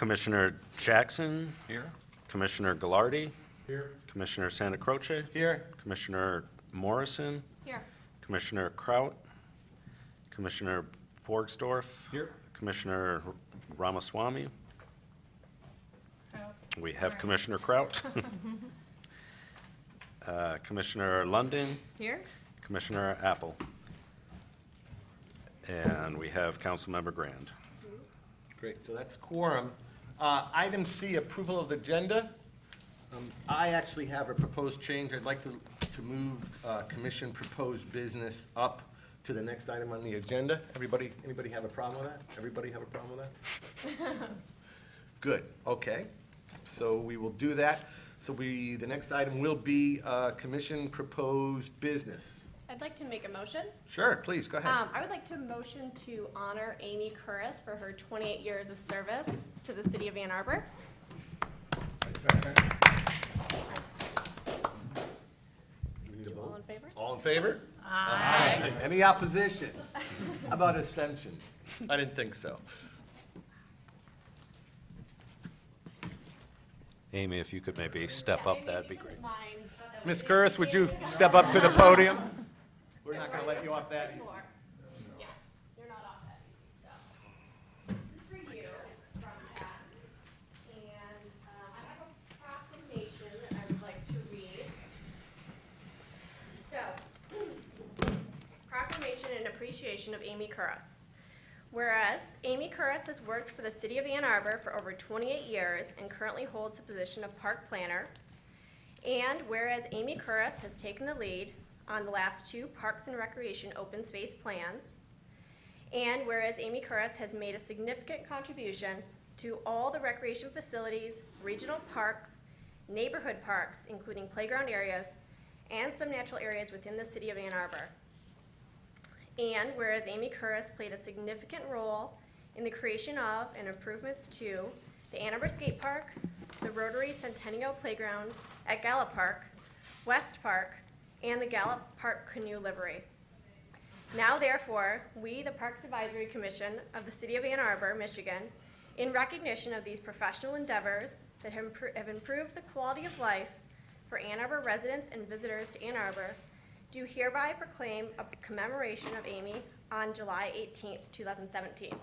Commissioner Jackson, Here. Commissioner Gallardi, Here. Commissioner Santa Croce, Here. Commissioner Morrison, Here. Commissioner Kraut, Commissioner Borgsdorf, Here. Commissioner Ramaswamy. We have Commissioner Kraut. Commissioner London, Here. Commissioner Apple. And we have Councilmember Grand. Great, so that's quorum. Item C, approval of the agenda. I actually have a proposed change. I'd like to move commission proposed business up to the next item on the agenda. Anybody have a problem with that? Everybody have a problem with that? Good, okay. So we will do that. So the next item will be commission proposed business. I'd like to make a motion. Sure, please, go ahead. I would like to motion to honor Amy Curris for her 28 years of service to the city of Ann Arbor. All in favor? All in favor? Aye. Any opposition? How about abstentions? I didn't think so. Amy, if you could maybe step up, that'd be great. Ms. Curris, would you step up to the podium? We're not going to let you off that easy. Yeah, you're not off that easy, so. This is for you from Pat. And I have a proclamation that I would like to read. So, proclamation in appreciation of Amy Curris. Whereas Amy Curris has worked for the city of Ann Arbor for over 28 years and currently holds the position of park planner. And whereas Amy Curris has taken the lead on the last 2 Parks and Recreation open space plans. And whereas Amy Curris has made a significant contribution to all the recreation facilities, regional parks, neighborhood parks, including playground areas, and some natural areas within the city of Ann Arbor. And whereas Amy Curris played a significant role in the creation of and improvements to the Ann Arbor Skate Park, the Rotary Centennial Playground at Gallup Park, West Park, and the Gallup Park Canoe Livery. Now therefore, we, the Parks Advisory Commission of the City of Ann Arbor, Michigan, in recognition of these professional endeavors that have improved the quality of life for Ann Arbor residents and visitors to Ann Arbor, do hereby proclaim a commemoration of Amy on July 18th, 2017.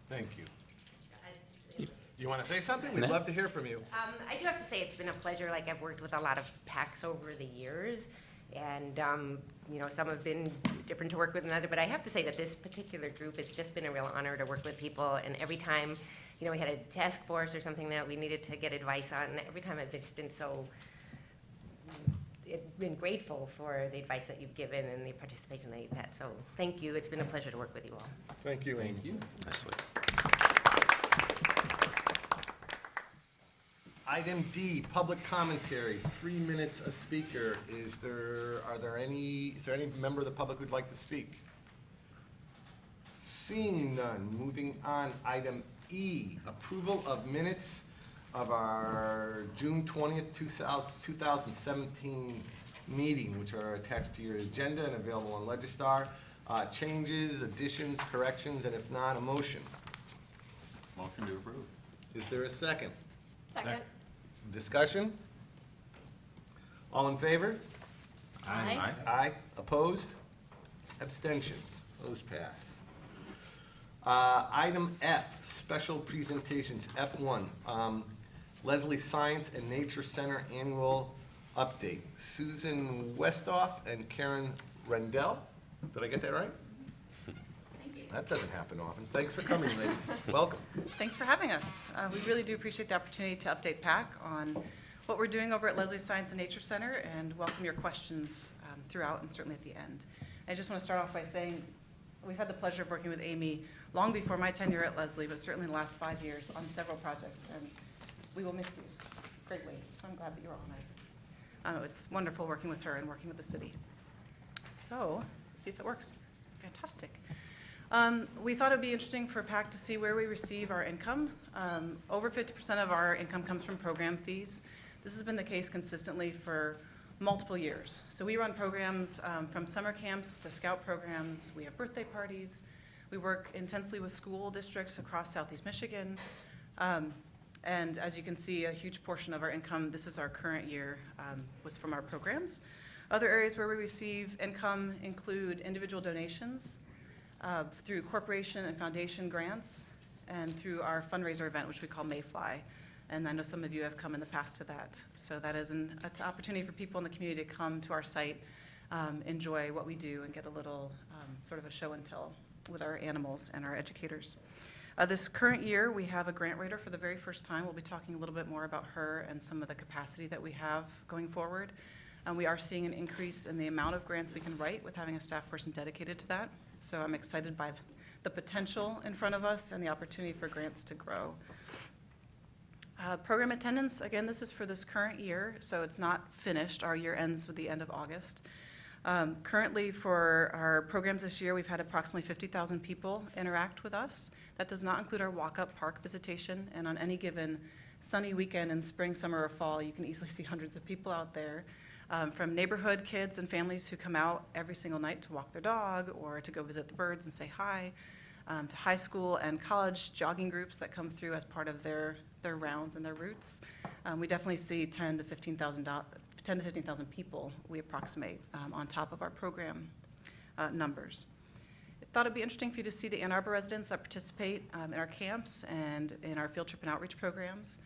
Thank you. You want to say something? We'd love to hear from you. I do have to say it's been a pleasure. Like, I've worked with a lot of PACs over the years, and you know, some have been different to work with than others. But I have to say that this particular group, it's just been a real honor to work with people. And every time, you know, we had a task force or something that we needed to get advice on, and every time I've just been been grateful for the advice that you've given and the participation that you've had. So thank you. It's been a pleasure to work with you all. Thank you, Amy. Nicely. Item D, public commentary, 3 minutes a speaker. Is there any member of the public who'd like to speak? Seeing none, moving on. Item E, approval of minutes of our June 20th, 2017 meeting, which are attached to your agenda and available on Legistar. Changes, additions, corrections, and if not, a motion. Motion to approve. Is there a second? Second. Discussion? All in favor? Aye. Aye. Opposed? Abstentions? Those pass. Item F, special presentations, F1. Leslie Science and Nature Center Annual Update. Susan Westoff and Karen Rendell. Did I get that right? Thank you. That doesn't happen often. Thanks for coming, ladies. Welcome. Thanks for having us. We really do appreciate the opportunity to update PAC on what we're doing over at Leslie Science and Nature Center, and welcome your questions throughout and certainly at the end. I just want to start off by saying we've had the pleasure of working with Amy long before my tenure at Leslie, but certainly in the last 5 years on several projects, and we will miss you greatly. I'm glad that you're honored. It's wonderful working with her and working with the city. So, let's see if it works. Fantastic. We thought it'd be interesting for PAC to see where we receive our income. Over 50% of our income comes from program fees. This has been the case consistently for multiple years. So we run programs from summer camps to scout programs. We have birthday parties. We work intensely with school districts across Southeast Michigan. And as you can see, a huge portion of our income, this is our current year, was from our programs. Other areas where we receive income include individual donations, through corporation and foundation grants, and through our fundraiser event, which we call Mayfly. And I know some of you have come in the past to that. So that is an opportunity for people in the community to come to our site, enjoy what we do, and get a little sort of a show and tell with our animals and our educators. This current year, we have a grant writer for the very first time. We'll be talking a little bit more about her and some of the capacity that we have going forward. We are seeing an increase in the amount of grants we can write with having a staff person dedicated to that. So I'm excited by the potential in front of us and the opportunity for grants to grow. Program attendance, again, this is for this current year, so it's not finished. Our year ends with the end of August. Currently, for our programs this year, we've had approximately 50,000 people interact with us. That does not include our walk-up park visitation, and on any given sunny weekend in spring, summer, or fall, you can easily see hundreds of people out there. From neighborhood kids and families who come out every single night to walk their dog or to go visit the birds and say hi, to high school and college jogging groups that come through as part of their rounds and their routes. We definitely see 10 to 15,000 people we approximate on top of our program numbers. I thought it'd be interesting for you to see the Ann Arbor residents that participate in our camps and in our field trip and outreach programs.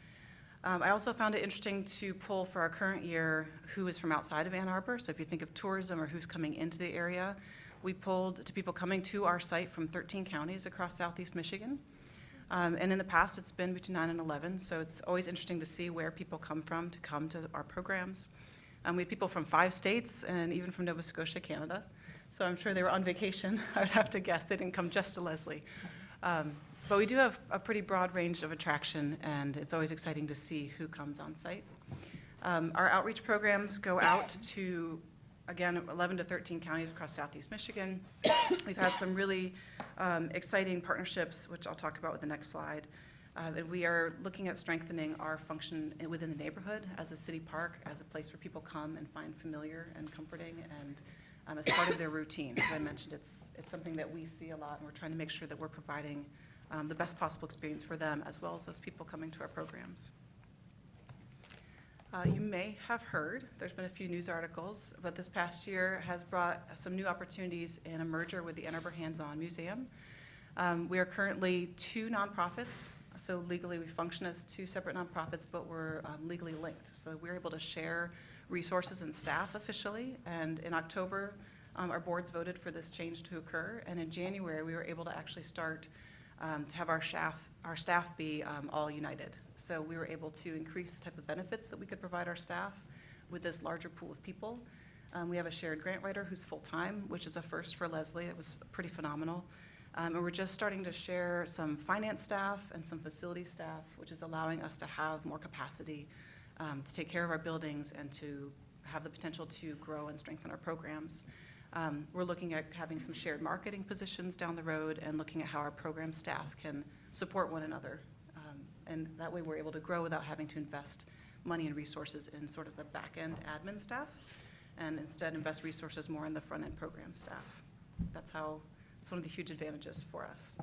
I also found it interesting to pull for our current year who is from outside of Ann Arbor. So if you think of tourism or who's coming into the area, we pulled to people coming to our site from 13 counties across Southeast Michigan. And in the past, it's been between 9 and 11, so it's always interesting to see where people come from to come to our programs. We had people from 5 states and even from Nova Scotia, Canada. So I'm sure they were on vacation. I would have to guess they didn't come just to Leslie. But we do have a pretty broad range of attraction, and it's always exciting to see who comes on site. Our outreach programs go out to, again, 11 to 13 counties across Southeast Michigan. We've had some really exciting partnerships, which I'll talk about with the next slide. And we are looking at strengthening our function within the neighborhood as a city park, as a place where people come and find familiar and comforting, and as part of their routine. As I mentioned, it's something that we see a lot, and we're trying to make sure that we're providing the best possible experience for them, as well as those people coming to our programs. You may have heard, there's been a few news articles, but this past year has brought some new opportunities in a merger with the Ann Arbor Hands-On Museum. We are currently 2 nonprofits, so legally we function as 2 separate nonprofits, but we're legally linked. So we're able to share resources and staff officially, and in October, our boards voted for this change to occur, and in January, we were able to actually start to have our staff be all united. So we were able to increase the type of benefits that we could provide our staff with this larger pool of people. We have a shared grant writer who's full-time, which is a first for Leslie. It was pretty phenomenal. And we're just starting to share some finance staff and some facility staff, which is allowing us to have more capacity to take care of our buildings and to have the potential to grow and strengthen our programs. We're looking at having some shared marketing positions down the road and looking at how our program staff can support one another. And that way we're able to grow without having to invest money and resources in sort of the back-end admin staff, and instead invest resources more in the front-end program staff. It's one of the huge advantages for us.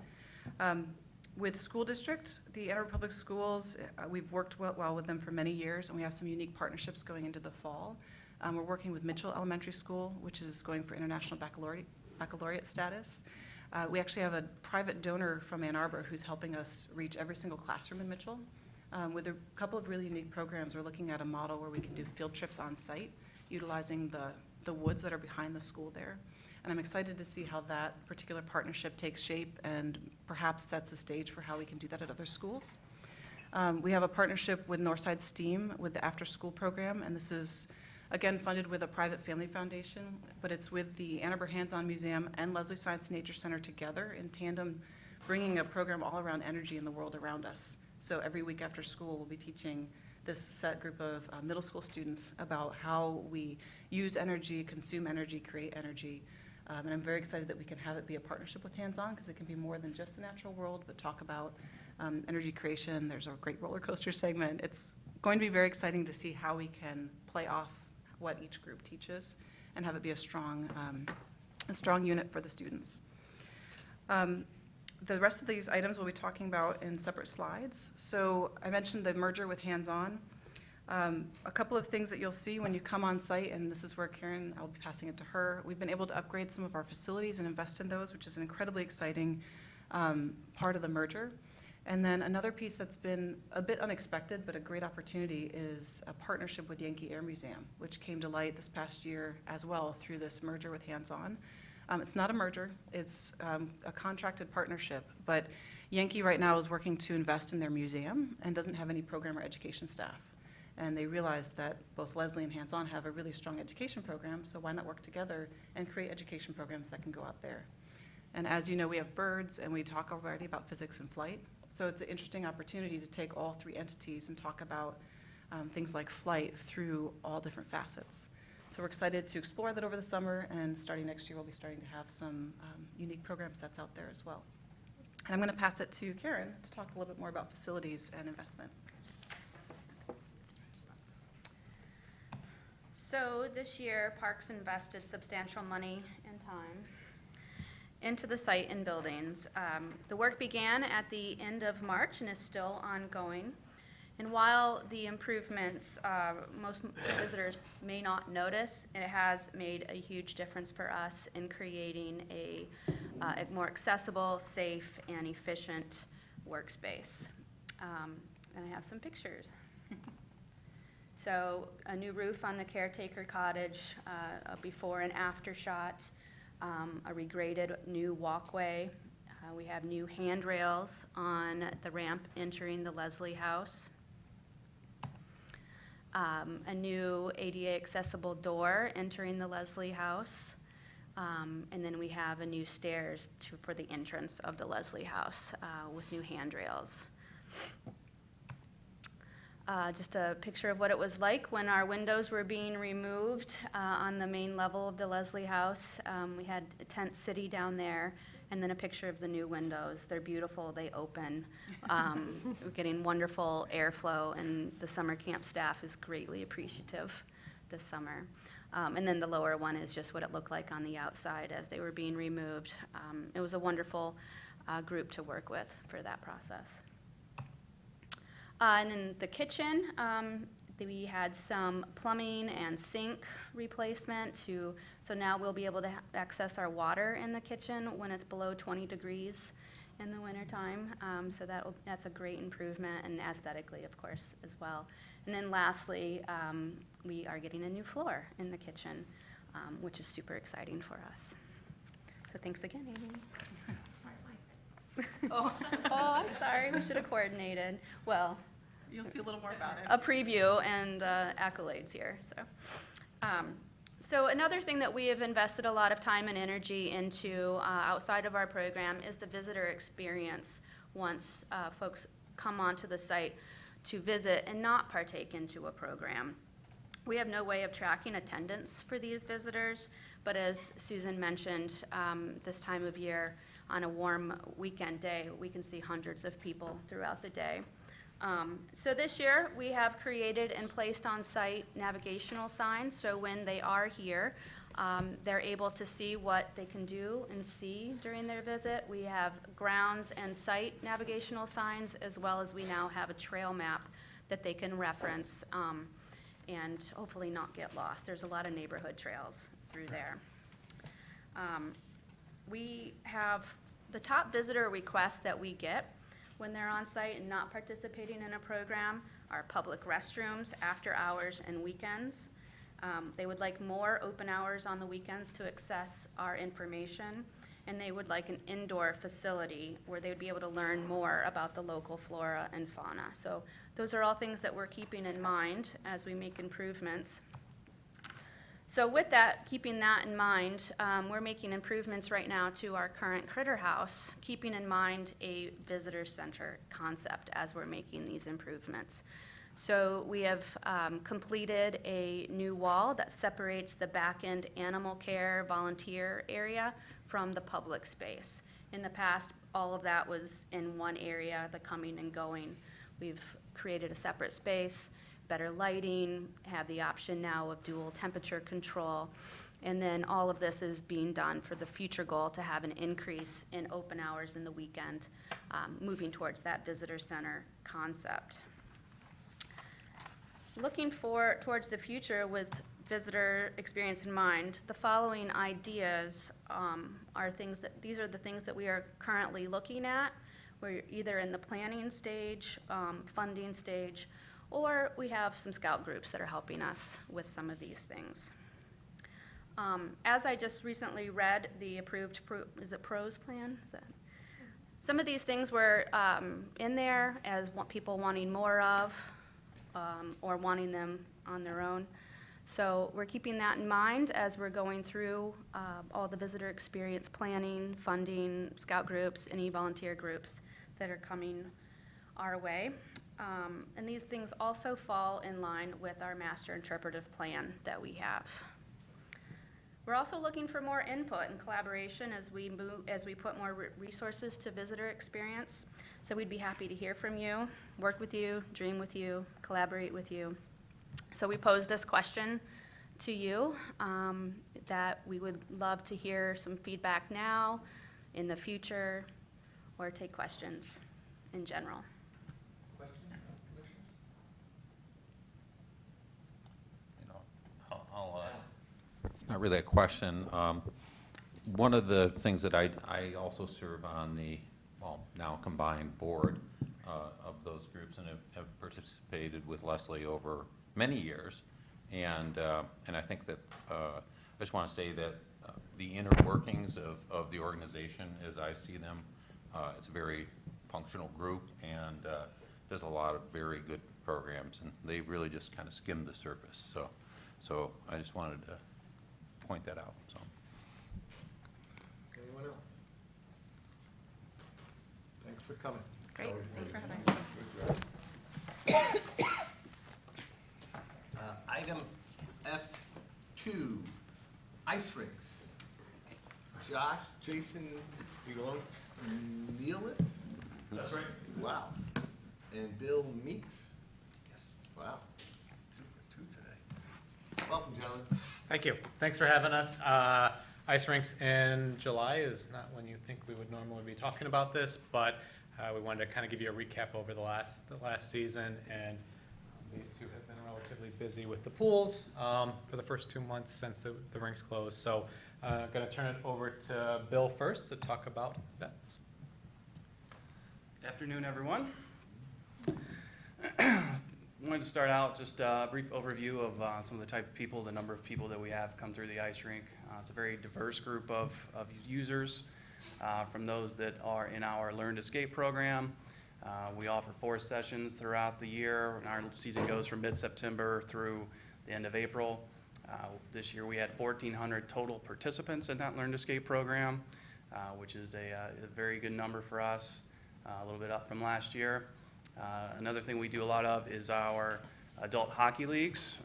With school district, the Ann Arbor Public Schools, we've worked well with them for many years, and we have some unique partnerships going into the fall. We're working with Mitchell Elementary School, which is going for International Baccalaureate status. We actually have a private donor from Ann Arbor who's helping us reach every single classroom in Mitchell. With a couple of really unique programs, we're looking at a model where we can do field trips on site, utilizing the woods that are behind the school there. And I'm excited to see how that particular partnership takes shape and perhaps sets the stage for how we can do that at other schools. We have a partnership with Northside STEAM with the after-school program, and this is, again, funded with a private family foundation, but it's with the Ann Arbor Hands-On Museum and Leslie Science and Nature Center together in tandem, bringing a program all around energy in the world around us. So every week after school, we'll be teaching this set group of middle school students about how we use energy, consume energy, create energy, And I'm very excited that we can have it be a partnership with Hands On, because it can be more than just the natural world, but talk about energy creation. There's a great roller coaster segment. It's going to be very exciting to see how we can play off what each group teaches and have it be a strong unit for the students. The rest of these items we'll be talking about in separate slides. So I mentioned the merger with Hands On. A couple of things that you'll see when you come on site, and this is where Karen, I'll be passing it to her. We've been able to upgrade some of our facilities and invest in those, which is an incredibly exciting part of the merger. And then another piece that's been a bit unexpected, but a great opportunity, is a partnership with Yankee Air Museum, which came to light this past year as well through this merger with Hands On. It's not a merger, it's a contracted partnership, but Yankee right now is working to invest in their museum and doesn't have any program or education staff. And they realized that both Leslie and Hands On have a really strong education program, so why not work together and create education programs that can go out there? And as you know, we have birds, and we talk already about physics and flight. So it's an interesting opportunity to take all three entities and talk about things like flight through all different facets. So we're excited to explore that over the summer, and starting next year, we'll be starting to have some unique program sets out there as well. And I'm going to pass it to Karen to talk a little bit more about facilities and investment. So this year, Parks invested substantial money and time into the site and buildings. The work began at the end of March and is still ongoing. And while the improvements, most visitors may not notice, it has made a huge difference for us in creating a more accessible, safe, and efficient workspace. And I have some pictures. So a new roof on the caretaker cottage, a before and after shot, a regraded new walkway. We have new handrails on the ramp entering the Leslie House. A new ADA accessible door entering the Leslie House. And then we have a new stairs for the entrance of the Leslie House with new handrails. Just a picture of what it was like when our windows were being removed on the main level of the Leslie House. We had a tent city down there, and then a picture of the new windows. They're beautiful, they open. We're getting wonderful airflow, and the summer camp staff is greatly appreciative this summer. And then the lower one is just what it looked like on the outside as they were being removed. It was a wonderful group to work with for that process. And then the kitchen, we had some plumbing and sink replacement so now we'll be able to access our water in the kitchen when it's below 20 degrees in the wintertime. So that's a great improvement, and aesthetically, of course, as well. And then lastly, we are getting a new floor in the kitchen, which is super exciting for us. So thanks again, Amy. Oh, I'm sorry, we should have coordinated. Well, You'll see a little more about it. a preview and accolades here, so another thing that we have invested a lot of time and energy into outside of our program is the visitor experience once folks come onto the site to visit and not partake into a program. We have no way of tracking attendance for these visitors, but as Susan mentioned, this time of year, on a warm weekend day, we can see hundreds of people throughout the day. So this year, we have created and placed on site navigational signs, so when they are here, they're able to see what they can do and see during their visit. We have grounds and site navigational signs, as well as we now have a trail map that they can reference and hopefully not get lost. There's a lot of neighborhood trails through there. We have the top visitor requests that we get when they're on site and not participating in a program are public restrooms, after hours, and weekends. They would like more open hours on the weekends to access our information, and they would like an indoor facility where they would be able to learn more about the local flora and fauna. So those are all things that we're keeping in mind as we make improvements. So with that, keeping that in mind, we're making improvements right now to our current critter house, keeping in mind a visitor center concept as we're making these improvements. So we have completed a new wall that separates the back-end animal care volunteer area from the public space. In the past, all of that was in one area, the coming and going. We've created a separate space, better lighting, have the option now of dual temperature control. And then all of this is being done for the future goal to have an increase in open hours in the weekend, moving towards that visitor center concept. Looking towards the future with visitor experience in mind, the following ideas these are the things that we are currently looking at. We're either in the planning stage, funding stage, or we have some scout groups that are helping us with some of these things. As I just recently read the approved, PROS plan? Some of these things were in there as people wanting more of, or wanting them on their own. So we're keeping that in mind as we're going through all the visitor experience planning, funding, scout groups, any volunteer groups that are coming our way. And these things also fall in line with our master interpretive plan that we have. We're also looking for more input and collaboration as we put more resources to visitor experience. So we'd be happy to hear from you, work with you, dream with you, collaborate with you. So we pose this question to you, that we would love to hear some feedback now, in the future, or take questions in general. You know, I'll not really a question. One of the things that I also serve on the, well, now combined board of those groups, and have participated with Leslie over many years. And I think that I just want to say that the inner workings of the organization, as I see them, it's a very functional group, and does a lot of very good programs, and they really just kind of skim the surface. So I just wanted to point that out. So. Anyone else? Thanks for coming. Great, Always thanks for good. having us. Good job. Item F2, ice rinks. Josh, Jason, Nealis? That's right. Wow. And Bill Meeks? Yes. Wow. 2 for 2 today. Welcome, gentlemen. Thank you. Thanks for having us. Ice rinks in July is not when you think we would normally be talking about this, but we wanted to kind of give you a recap over the last season, and these two have been relatively busy with the pools for the first 2 months since the rinks closed. So I'm going to turn it over to Bill first to talk about vets. Afternoon, everyone. Wanted to start out just a brief overview of some of the type of people, the number of people that we have come through the ice rink. It's a very diverse group of users, from those that are in our Learn to Skate program. We offer 4 sessions throughout the year, and our season goes from mid-September through the end of April. This year we had 1,400 total participants in that Learn to Skate program, which is a very good number for us, a little bit up from last year. Another thing we do a lot of is our adult hockey leagues.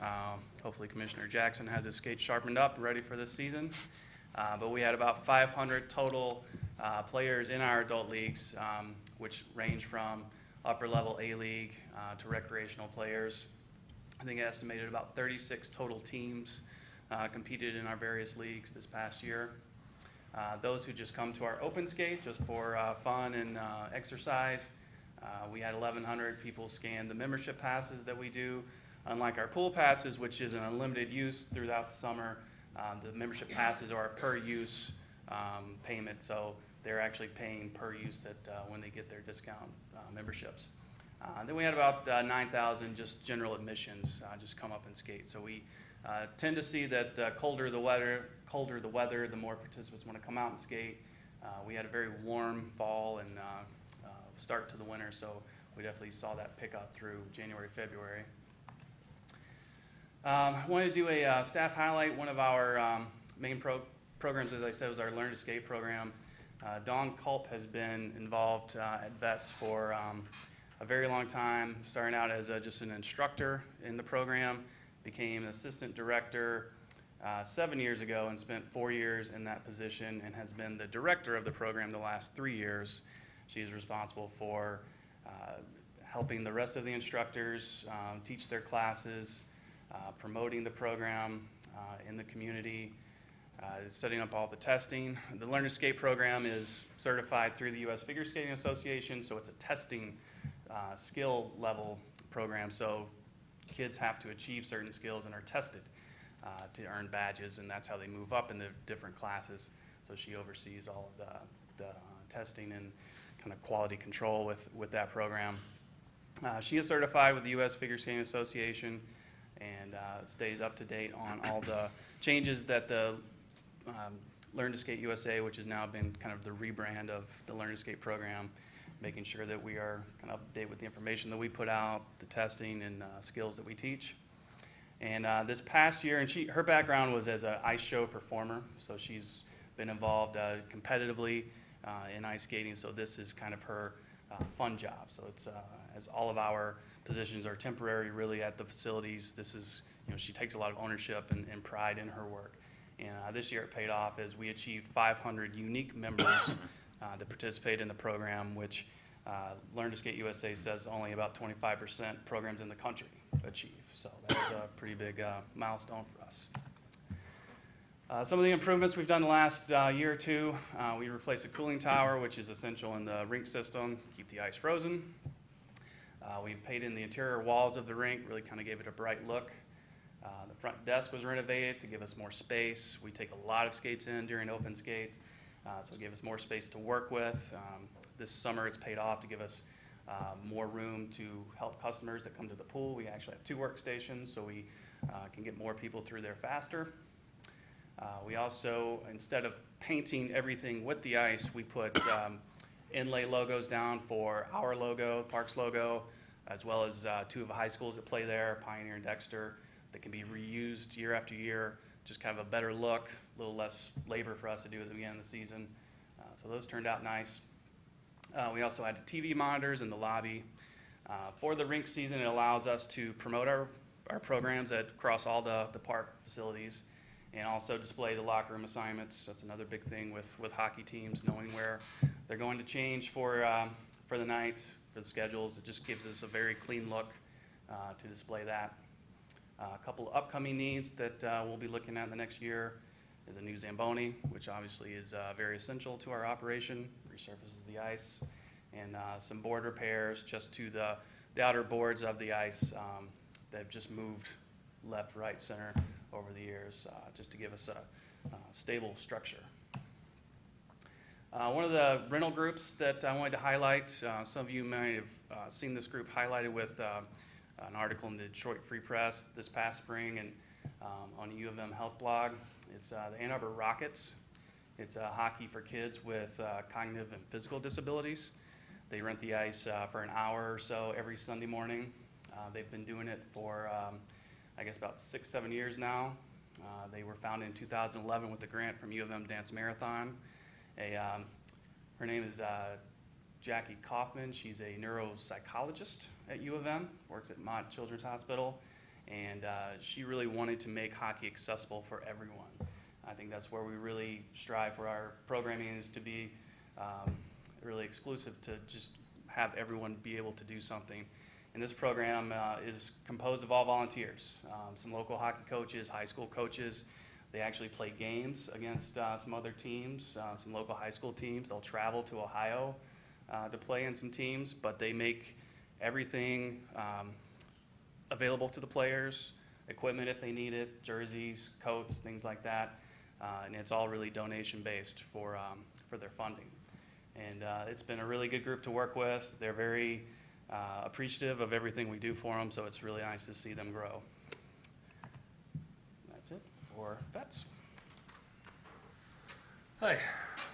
Hopefully Commissioner Jackson has his skates sharpened up, ready for this season. But we had about 500 total players in our adult leagues, which range from upper level A-League to recreational players. I think I estimated about 36 total teams competed in our various leagues this past year. Those who just come to our open skate just for fun and exercise, we had 1,100 people scan the membership passes that we do. Unlike our pool passes, which is an unlimited use throughout the summer, the membership passes are a per use payment, so they're actually paying per use when they get their discount memberships. Then we had about 9,000 just general admissions just come up and skate. So we tend to see that colder the weather, the more participants want to come out and skate. We had a very warm fall and start to the winter, so we definitely saw that pick up through January, February. I wanted to do a staff highlight. One of our main programs, as I said, was our Learn to Skate program. Dawn Culp has been involved at VETS for a very long time, starting out as just an instructor in the program, became assistant director 7 years ago and spent 4 years in that position and has been the director of the program the last 3 years. She is responsible for helping the rest of the instructors teach their classes, promoting the program in the community, setting up all the testing. The Learn to Skate program is certified through the U.S. Figure Skating Association, so it's a testing skill level program. So kids have to achieve certain skills and are tested to earn badges, and that's how they move up in the different classes. So she oversees all of the testing and kind of quality control with that program. She is certified with the U.S. Figure Skating Association and stays up to date on all the changes that the Learn to Skate USA, which has now been kind of the rebrand of the Learn to Skate program, making sure that we are kind of up to date with the information that we put out, the testing and skills that we teach. And this past year, and her background was as an ice show performer, so she's been involved competitively in ice skating, so this is kind of her fun job. So it's, as all of our positions are temporary really at the facilities, this is, she takes a lot of ownership and pride in her work. And this year it paid off as we achieved 500 unique members that participate in the program, which Learn to Skate USA says only about 25% programs in the country achieve. So that was a pretty big milestone for us. Some of the improvements we've done the last year or two, we replaced a cooling tower, which is essential in the rink system, keep the ice frozen. We painted in the interior walls of the rink, really kind of gave it a bright look. The front desk was renovated to give us more space. We take a lot of skates in during open skate, so it gave us more space to work with. This summer it's paid off to give us more room to help customers that come to the pool. We actually have 2 workstations, so we can get more people through there faster. We also, instead of painting everything with the ice, we put inlay logos down for our logo, Parks logo, as well as 2 of the high schools that play there, Pioneer and Dexter, that can be reused year after year. Just kind of a better look, a little less labor for us to do at the beginning of the season. So those turned out nice. We also had TV monitors in the lobby. For the rink season, it allows us to promote our programs across all the park facilities and also display the locker room assignments. That's another big thing with hockey teams, knowing where they're going to change for the night, for the schedules. It just gives us a very clean look to display that. A couple of upcoming needs that we'll be looking at in the next year is a new Zamboni, which obviously is very essential to our operation, resurfaces the ice, and some board repairs just to the outer boards of the ice that have just moved left, right, center over the years, just to give us a stable structure. One of the rental groups that I wanted to highlight, some of you might have seen this group highlighted with an article in the Detroit Free Press this past spring and on the U of M Health blog. It's the Ann Arbor Rockets. It's hockey for kids with cognitive and physical disabilities. They rent the ice for an hour or so every Sunday morning. They've been doing it for, I guess, about 6-7 years now. They were founded in 2011 with a grant from U of M Dance Marathon. Her name is Jackie Kaufman. She's a neuropsychologist at U of M, works at Mott Children's Hospital, and she really wanted to make hockey accessible for everyone. I think that's where we really strive for our programming, is to be really exclusive, to just have everyone be able to do something. And this program is composed of all volunteers, some local hockey coaches, high school coaches. They actually play games against some other teams, some local high school teams. They'll travel to Ohio to play in some teams, but they make everything available to the players, equipment if they need it, jerseys, coats, things like that. And it's all really donation-based for their funding. And it's been a really good group to work with. They're very appreciative of everything we do for them, so it's really nice to see them grow. That's it for Vets. Hi.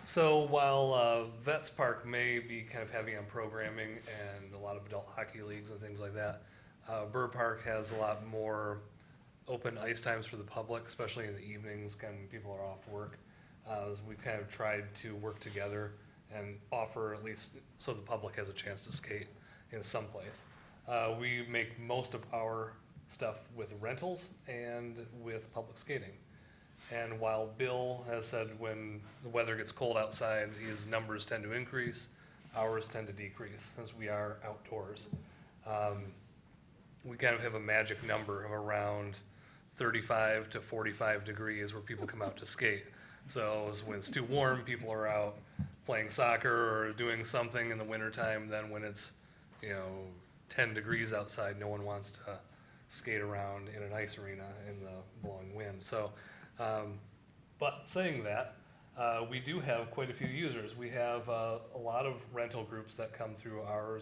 So while Vets Park may be kind of heavy on programming and a lot of adult hockey leagues and things like that, Burr Park has a lot more open ice times for the public, especially in the evenings when people are off work. So we've kind of tried to work together and offer, at least so the public has a chance to skate in some place. We make most of our stuff with rentals and with public skating. And while Bill has said when the weather gets cold outside, his numbers tend to increase, ours tend to decrease since we are outdoors. We kind of have a magic number of around 35 to 45 degrees where people come out to skate. So when it's too warm, people are out playing soccer or doing something in the wintertime. Then when it's, 10 degrees outside, no one wants to skate around in an ice arena in the blowing wind. So, but saying that, we do have quite a few users. We have a lot of rental groups that come through our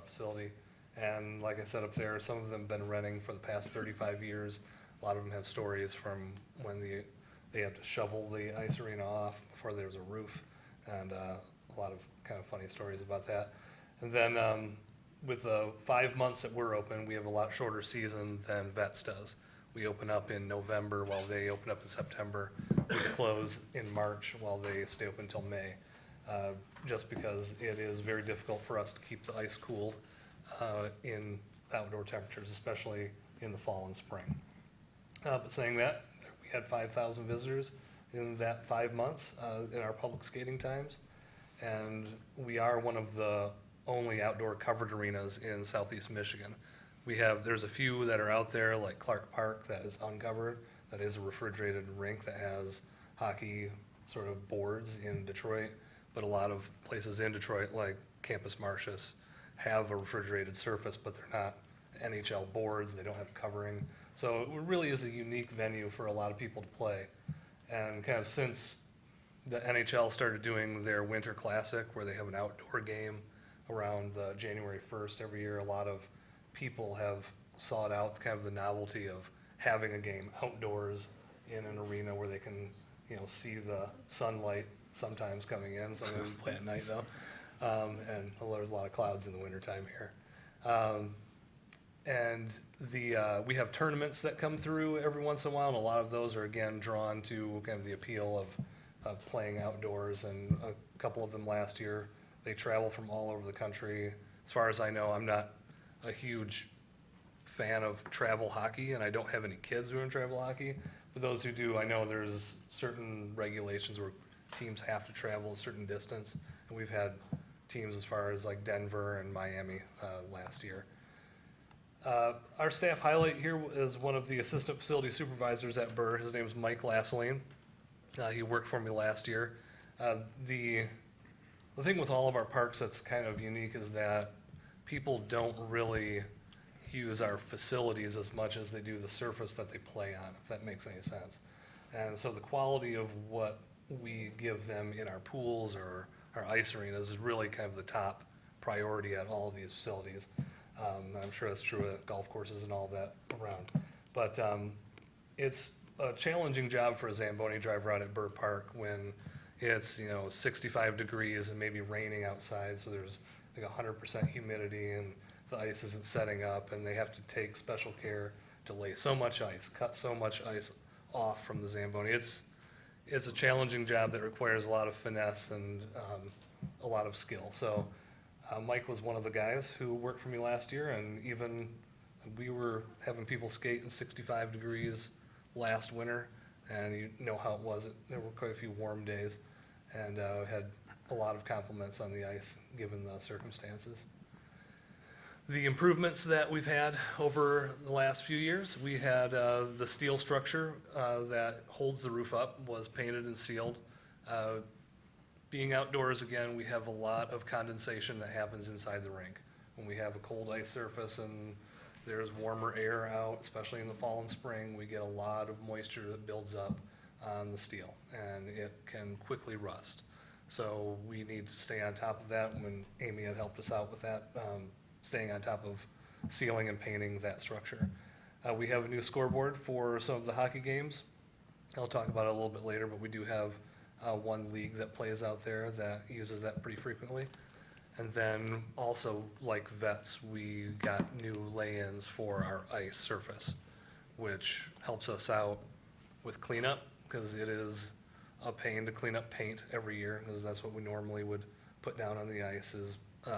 facility. And like I said up there, some of them have been renting for the past 35 years. A lot of them have stories from when they had to shovel the ice arena off before there was a roof, and a lot of kind of funny stories about that. And then with the 5 months that we're open, we have a lot shorter season than Vets does. We open up in November while they open up in September. We close in March while they stay open until May, just because it is very difficult for us to keep the ice cooled in outdoor temperatures, especially in the fall and spring. But saying that, we had 5,000 visitors in that 5 months in our public skating times. And we are one of the only outdoor covered arenas in Southeast Michigan. There's a few that are out there, like Clark Park, that is uncovered. That is a refrigerated rink that has hockey sort of boards in Detroit. But a lot of places in Detroit, like Campus Martius, have a refrigerated surface, but they're not NHL boards. They don't have covering. So it really is a unique venue for a lot of people to play. And kind of since the NHL started doing their Winter Classic, where they have an outdoor game around January 1st every year, a lot of people have sought out kind of the novelty of having a game outdoors in an arena where they can, see the sunlight sometimes coming in. Sometimes we play at night though. And there's a lot of clouds in the wintertime here. And we have tournaments that come through every once in a while, and a lot of those are again drawn to kind of the appeal of playing outdoors. And a couple of them last year, they travel from all over the country. As far as I know, I'm not a huge fan of travel hockey, and I don't have any kids who are in travel hockey. For those who do, I know there's certain regulations where teams have to travel a certain distance, and we've had teams as far as like Denver and Miami last year. Our staff highlight here is one of the assistant facility supervisors at Burr. His name is Mike Lasseline. He worked for me last year. The thing with all of our parks that's kind of unique is that people don't really use our facilities as much as they do the surface that they play on, if that makes any sense. And so the quality of what we give them in our pools or our ice arenas is really kind of the top priority at all of these facilities. I'm sure that's true at golf courses and all that around. But it's a challenging job for a Zamboni driver out at Burr Park when it's 65 degrees and maybe raining outside, so there's like 100% humidity and the ice isn't setting up, and they have to take special care to lay so much ice, cut so much ice off from the Zamboni. It's a challenging job that requires a lot of finesse and a lot of skill. So Mike was one of the guys who worked for me last year, and even we were having people skate in 65 degrees last winter, and you know how it was. There were quite a few warm days, and had a lot of compliments on the ice given the circumstances. The improvements that we've had over the last few years, we had the steel structure that holds the roof up was painted and sealed. Being outdoors, again, we have a lot of condensation that happens inside the rink. When we have a cold ice surface and there's warmer air out, especially in the fall and spring, we get a lot of moisture that builds up on the steel, and it can quickly rust. So we need to stay on top of that. When Amy had helped us out with that, staying on top of sealing and painting that structure. We have a new scoreboard for some of the hockey games. I'll talk about it a little bit later, but we do have one league that plays out there that uses that pretty frequently. And then also, like Vets, we got new lay-ins for our ice surface, which helps us out with cleanup, because it is a pain to clean up paint every year, because that's what we normally would put down on the ice, is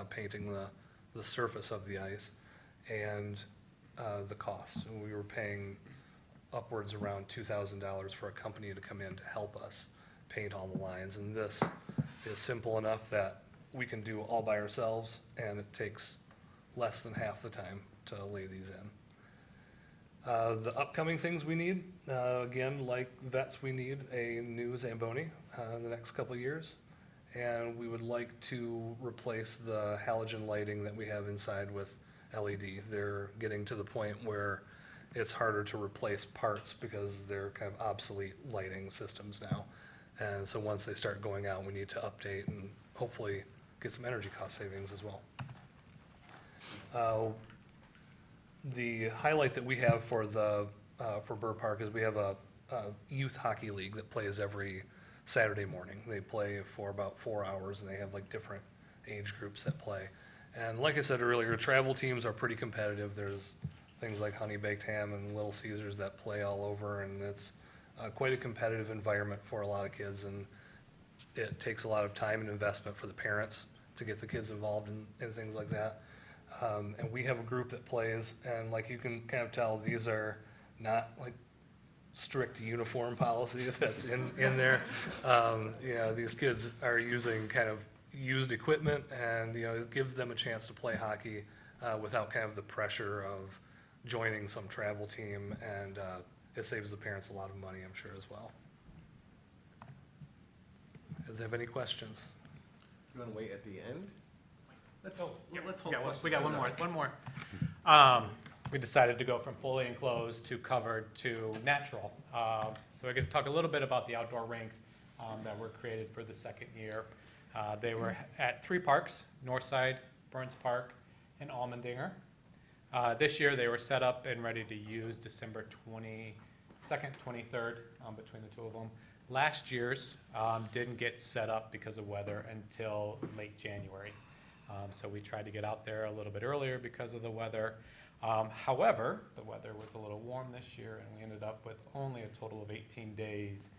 painting the surface of the ice and the cost. And we were paying upwards around $2,000 for a company to come in to help us paint all the lines. And this is simple enough that we can do all by ourselves, and it takes less than half the time to lay these in. The upcoming things we need, again, like vets, we need a new Zamboni in the next couple of years. And we would like to replace the halogen lighting that we have inside with LED. They're getting to the point where it's harder to replace parts because they're kind of obsolete lighting systems now. And so once they start going out, we need to update and hopefully get some energy cost savings as well. The highlight that we have for Burr Park is we have a youth hockey league that plays every Saturday morning. They play for about 4 hours, and they have like different age groups that play. And like I said earlier, travel teams are pretty competitive. There's things like Honey Baked Ham and Little Caesars that play all over, and it's quite a competitive environment for a lot of kids, and it takes a lot of time and investment for the parents to get the kids involved in things like that. And we have a group that plays, and like you can kind of tell, these are not like strict uniform policy that's in there. You know, these kids are using kind of used equipment, and you know, it gives them a chance to play hockey without kind of the pressure of joining some travel team, and it saves the parents a lot of money, I'm sure, as well. Does have any questions? You want to wait at the end? Let's hold We got questions. one more. We decided to go from fully enclosed to covered to natural. So we're going to talk a little bit about the outdoor rinks that were created for the second year. They were at 3 parks, Northside, Burns Park, and Almendinger. This year, they were set up and ready to use December 22nd, 23rd, between the 2 of them. Last year's didn't get set up because of weather until late January. So we tried to get out there a little bit earlier because of the weather. However, the weather was a little warm this year, and we ended up with only a total of 18 days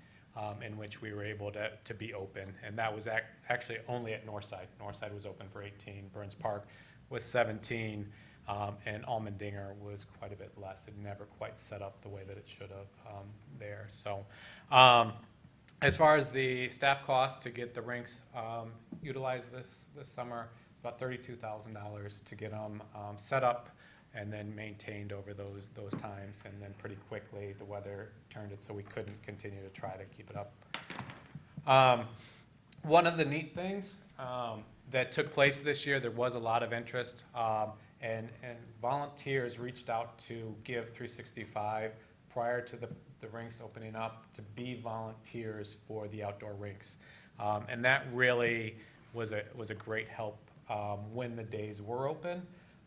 in which we were able to be open. And that was actually only at Northside. Northside was open for 18, Burns Park was 17, and Almendinger was quite a bit less. It never quite set up the way that it should have there. So as far as the staff costs to get the rinks utilized this summer, about $32,000 to get them set up and then maintained over those times. And then pretty quickly, the weather turned it so we couldn't continue to try to keep it up. One of the neat things that took place this year, there was a lot of interest, and volunteers reached out to Give 365 prior to the rinks opening up to be volunteers for the outdoor rinks. And that really was a great help when the days were open.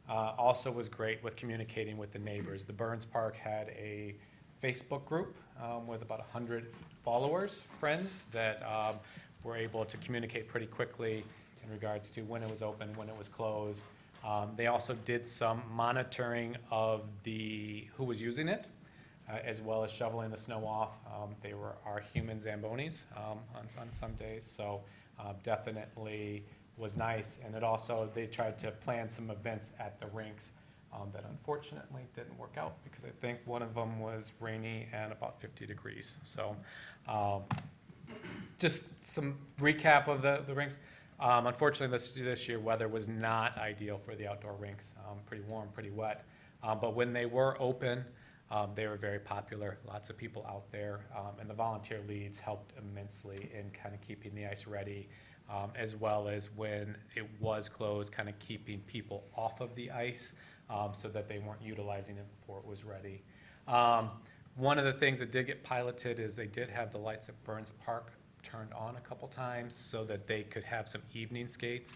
Also was great with communicating with the neighbors. The Burns Park had a Facebook group with about 100 followers, friends, that were able to communicate pretty quickly in regards to when it was open, when it was closed. They also did some monitoring of who was using it, as well as shoveling the snow off. They were our human Zambonis on some days, so definitely was nice. And they tried to plan some events at the rinks that unfortunately didn't work out because I think one of them was rainy and about 50 degrees. So just some recap of the rinks. Unfortunately, this year weather was not ideal for the outdoor rinks. Pretty warm, pretty wet. But when they were open, they were very popular. Lots of people out there, and the volunteer leads helped immensely in kind of keeping the ice ready, as well as when it was closed, kind of keeping people off of the ice so that they weren't utilizing it before it was ready. One of the things that did get piloted is they did have the lights at Burns Park turned on a couple times so that they could have some evening skates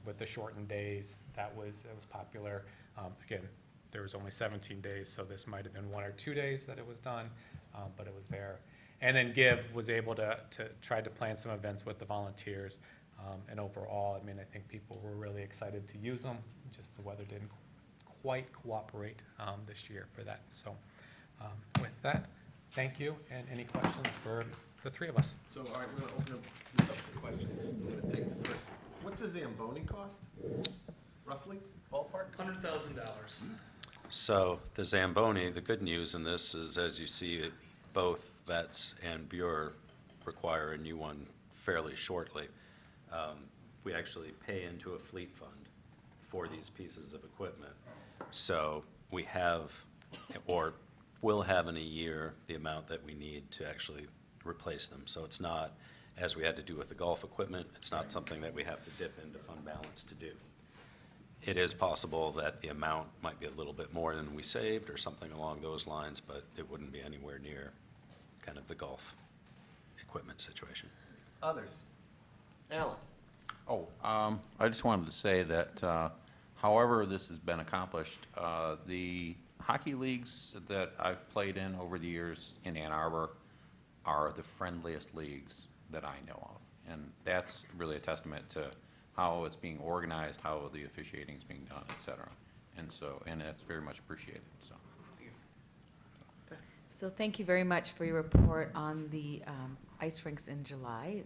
with the shortened days. It was popular. Again, there was only 17 days, so this might have been 1 or 2 days that it was done, but it was there. And then Give was able to try to plan some events with the volunteers. And overall, I mean, I think people were really excited to use them. Just the weather didn't quite cooperate this year for that. So with that, thank you. And any questions for the 3 of us? So, all right, we're going to open this up for questions. I'm going to take the first. What's a Zamboni cost, roughly? Ballpark? $100,000. So the Zamboni, the good news in this is, as you see, both Vets and Buer require a new one fairly shortly. We actually pay into a fleet fund for these pieces of equipment. So we have, or will have in a year, the amount that we need to actually replace them. So it's not, as we had to do with the golf equipment, it's not something that we have to dip into fund balance to do. It is possible that the amount might be a little bit more than we saved or something along those lines, but it wouldn't be anywhere near kind of the golf equipment situation. Others? Alan? Oh, I just wanted to say that however this has been accomplished, the hockey leagues that I've played in over the years in Ann Arbor are the friendliest leagues that I know of. And that's really a testament to how it's being organized, how the officiating is being done, et cetera. And so, and it's very much appreciated, so. So thank you very much for your report on the ice rinks in July,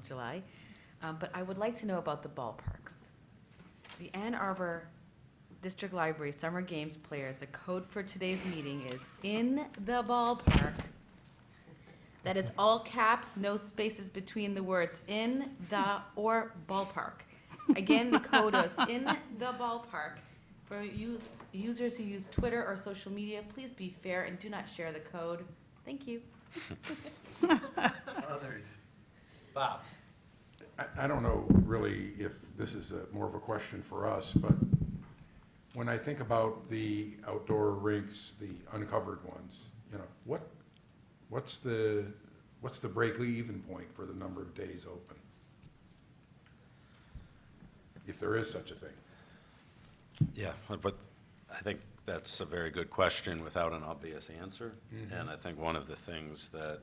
July. But I would like to know about the ballparks. The Ann Arbor District Library Summer Games players, the code for today's meeting is in the ballpark. That is all caps, no spaces between the words in, the, or ballpark. Again, the code is in the ballpark. For you users who use Twitter or social media, please be fair and do not share the code. Thank you. Others? Bob? I don't know really if this is more of a question for us, but when I think about the outdoor rinks, the uncovered ones, you know, what's the break-even point for the number of days open? If there is such a thing. Yeah, but I think that's a very good question without an obvious answer. And I think one of the things that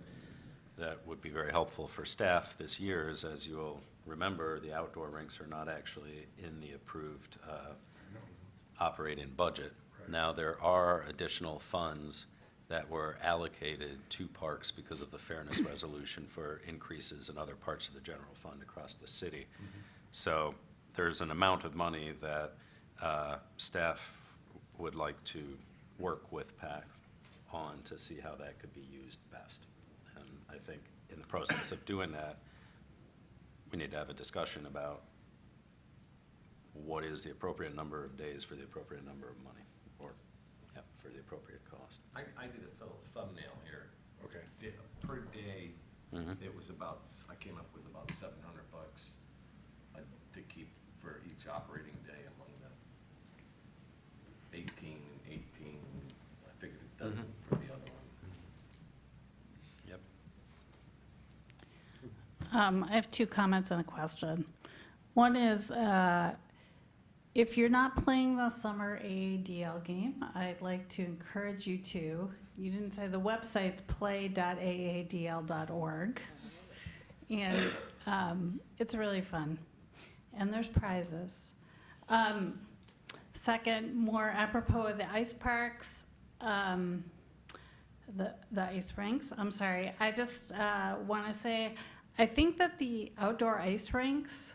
would be very helpful for staff this year is, as you'll remember, the outdoor rinks are not actually in the approved operating budget. Right. Now, there are additional funds that were allocated to parks because of the fairness resolution for increases in other parts of the general fund across the city. So there's an amount of money that staff would like to work with PAC on to see how that could be used best. And I think in the process of doing that, we need to have a discussion about what is the appropriate number of days for the appropriate number of money, or, yeah, for the appropriate cost. I did a thumbnail here. Okay. Per day, Mhm. it was about, I came up with about $700 to keep for each operating day among the 18 and 18. I figured it doesn't for the other one. Yep. I have two comments and a question. One is, if you're not playing the summer AADL game, I'd like to encourage you to. You didn't say the website's play.aadl.org. And it's really fun. And there's prizes. Second, more apropos of the ice parks, the ice rinks, I'm sorry. I just want to say, I think that the outdoor ice rinks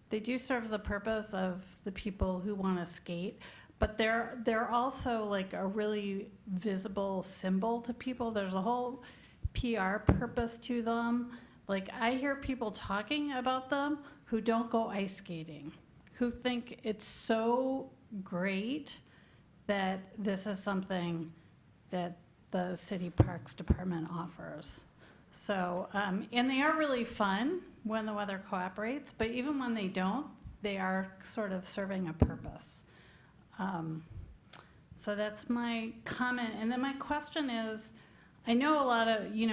they do serve the purpose of the people who want to skate, but they're also like a really visible symbol to people. There's a whole PR purpose to them. Like, I hear people talking about them who don't go ice skating, who think it's so great that this is something that the city parks department offers. So, and they are really fun when the weather cooperates, but even when they don't, they are sort of serving a purpose. So that's my comment. And then my question is, I know a lot of, I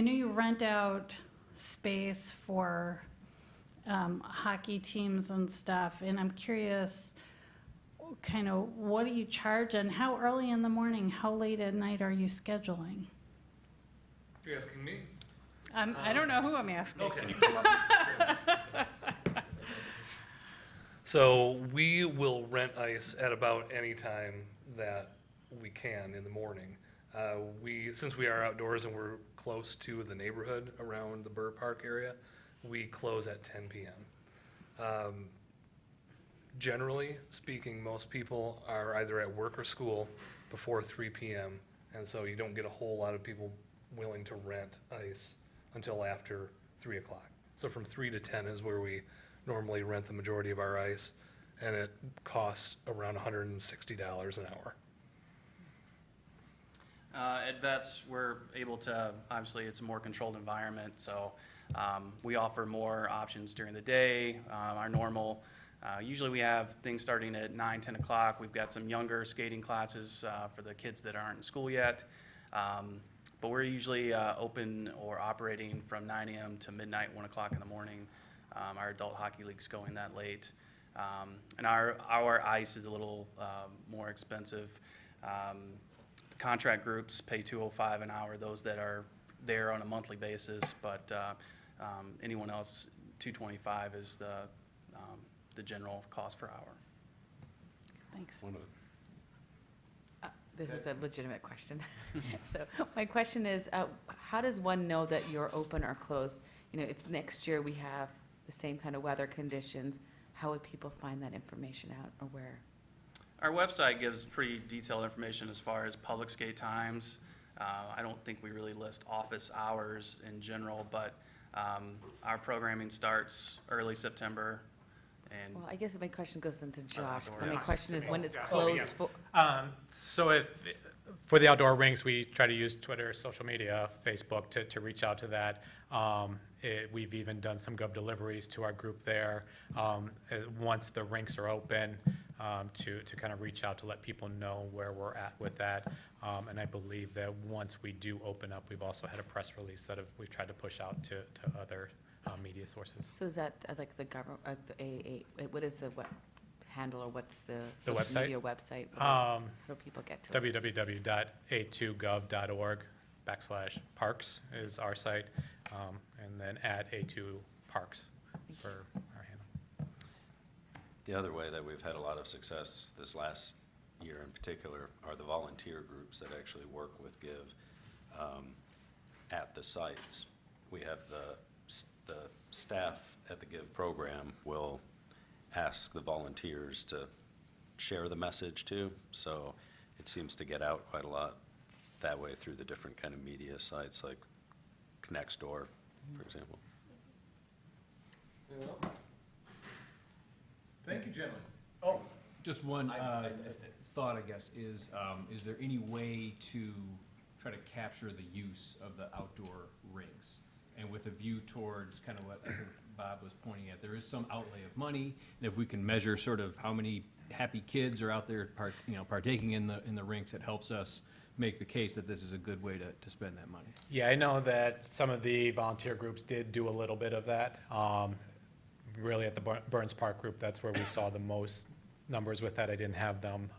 know you rent out space for hockey teams and stuff, and I'm curious, kind of, what do you charge, and how early in the morning, how late at night are you scheduling? You're asking me? I don't know who I'm asking. Okay. So we will rent ice at about any time that we can in the morning. Since we are outdoors and we're close to the neighborhood around the Burr Park area, we close at 10 p.m. generally speaking, most people are either at work or school before 3 PM. And so you don't get a whole lot of people willing to rent ice until after 3 o'clock. So from 3 to 10 is where we normally rent the majority of our ice, and it costs around $160 an hour. At Vets, we're able to, obviously, it's a more controlled environment, so we offer more options during the day. Our normal, usually we have things starting at 9, 10 o'clock. We've got some younger skating classes for the kids that aren't in school yet. But we're usually open or operating from 9 AM to midnight, 1 o'clock in the morning. Our adult hockey league's going that late. And our ice is a little more expensive. Contract groups pay $205 an hour, those that are there on a monthly basis, but anyone else, $225 is the general cost per hour. Thanks. One of This is a legitimate question. So my question is, how does one know that you're open or closed? You know, if next year we have the same kind of weather conditions, how would people find that information out, or where? Our website gives pretty detailed information as far as public skate times. I don't think we really list office hours in general, but our programming starts early September. And Well, I guess my question goes into Josh, because outdoor my ice. question is when it's Yeah. closed yes. for, So for the outdoor rinks, we try to use Twitter, social media, Facebook to reach out to that. We've even done some Gov deliveries to our group there, once the rinks are open, to kind of reach out to let people know where we're at with that. And I believe that once we do open up, we've also had a press release that we've tried to push out to other media sources. so is that like the government, what is the handle, or what's the The social website? media website? How do people get to it? www.a2gov.org/parks is our site, and then @A2Parks for our handle. The other way that we've had a lot of success this last year in particular are the volunteer groups that actually work with GIV at the sites. We have the staff at the GIV program will ask the volunteers to share the message too, so it seems to get out quite a lot that way through the different kind of media sites like Nextdoor, for example. Anyone else? Thank you, gentlemen. Oh, Just one I missed it. thought, I guess, is there any way to try to capture the use of the outdoor rinks? And with a view towards kind of what I think Bob was pointing at, there is some outlay of money, and if we can measure sort of how many happy kids are out there partaking in the rinks, it helps us make the case that this is a good way to spend that money. Yeah, I know that some of the volunteer groups did do a little bit of that. Really at the Burns Park group, that's where we saw the most numbers with that. I didn't have them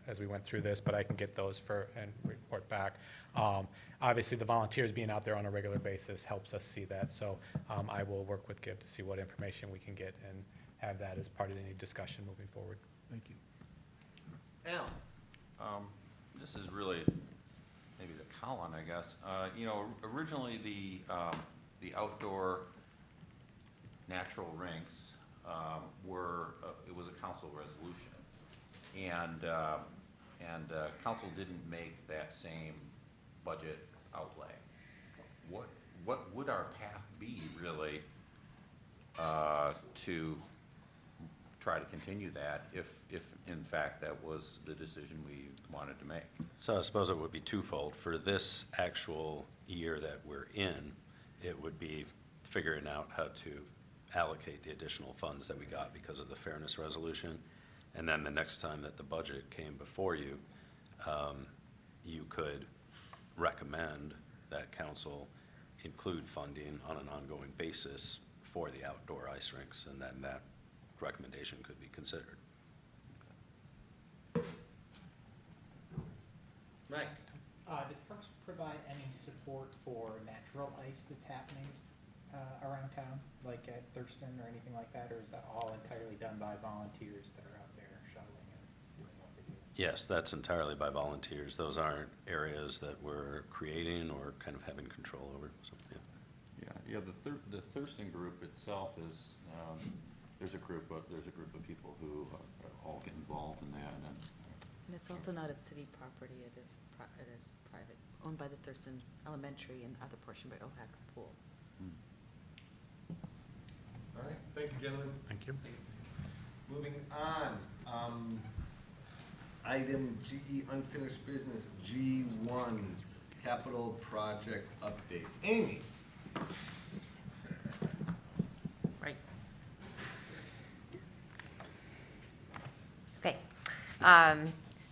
as we went through this, but I can get those and report back. Obviously, the volunteers being out there on a regular basis helps us see that, so I will work with GIV to see what information we can get and have that as part of any discussion moving forward. Thank you. Al? This is really maybe to Colin, I guess. Originally the outdoor natural rinks it was a council resolution. And council didn't make that same budget outlay. What would our path be really to try to continue that if in fact that was the decision we wanted to make? So I suppose it would be twofold. For this actual year that we're in, it would be figuring out how to allocate the additional funds that we got because of the fairness resolution. And then the next time that the budget came before you, you could recommend that council include funding on an ongoing basis for the outdoor ice rinks, and then that recommendation could be considered. Mike? Does Parks provide any support for natural ice that's happening around town, like at Thurston or anything like that, or is that all entirely done by volunteers that are out there shoveling and doing what they do? Yes, that's entirely by volunteers. Those aren't areas that we're creating or kind of having control over, so, yeah. Yeah, the Thurston group itself is there's a group of people who all get involved in that, and And it's also not a city property, it is private, owned by the Thurston Elementary and other portion by OHAC Pool. All right, thank you, gentlemen. Thank you. Moving on, item G, unfinished business, G1, capital project updates. Amy? Right. Okay.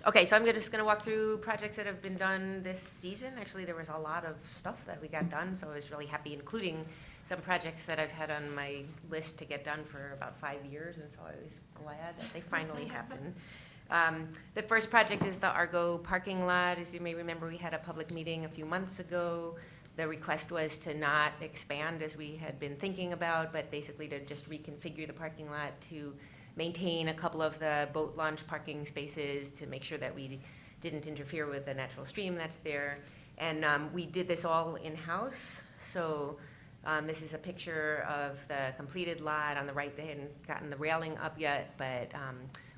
Okay, so I'm just gonna walk through projects that have been done this season. Actually, there was a lot of stuff that we got done, so I was really happy, including some projects that I've had on my list to get done for about 5 years, and so I was glad that they finally happened. The first project is the Argo parking lot. As you may remember, we had a public meeting a few months ago. The request was to not expand as we had been thinking about, but basically to just reconfigure the parking lot to maintain a couple of the boat launch parking spaces to make sure that we didn't interfere with the natural stream that's there. And we did this all in-house. So this is a picture of the completed lot. On the right, they hadn't gotten the railing up yet, but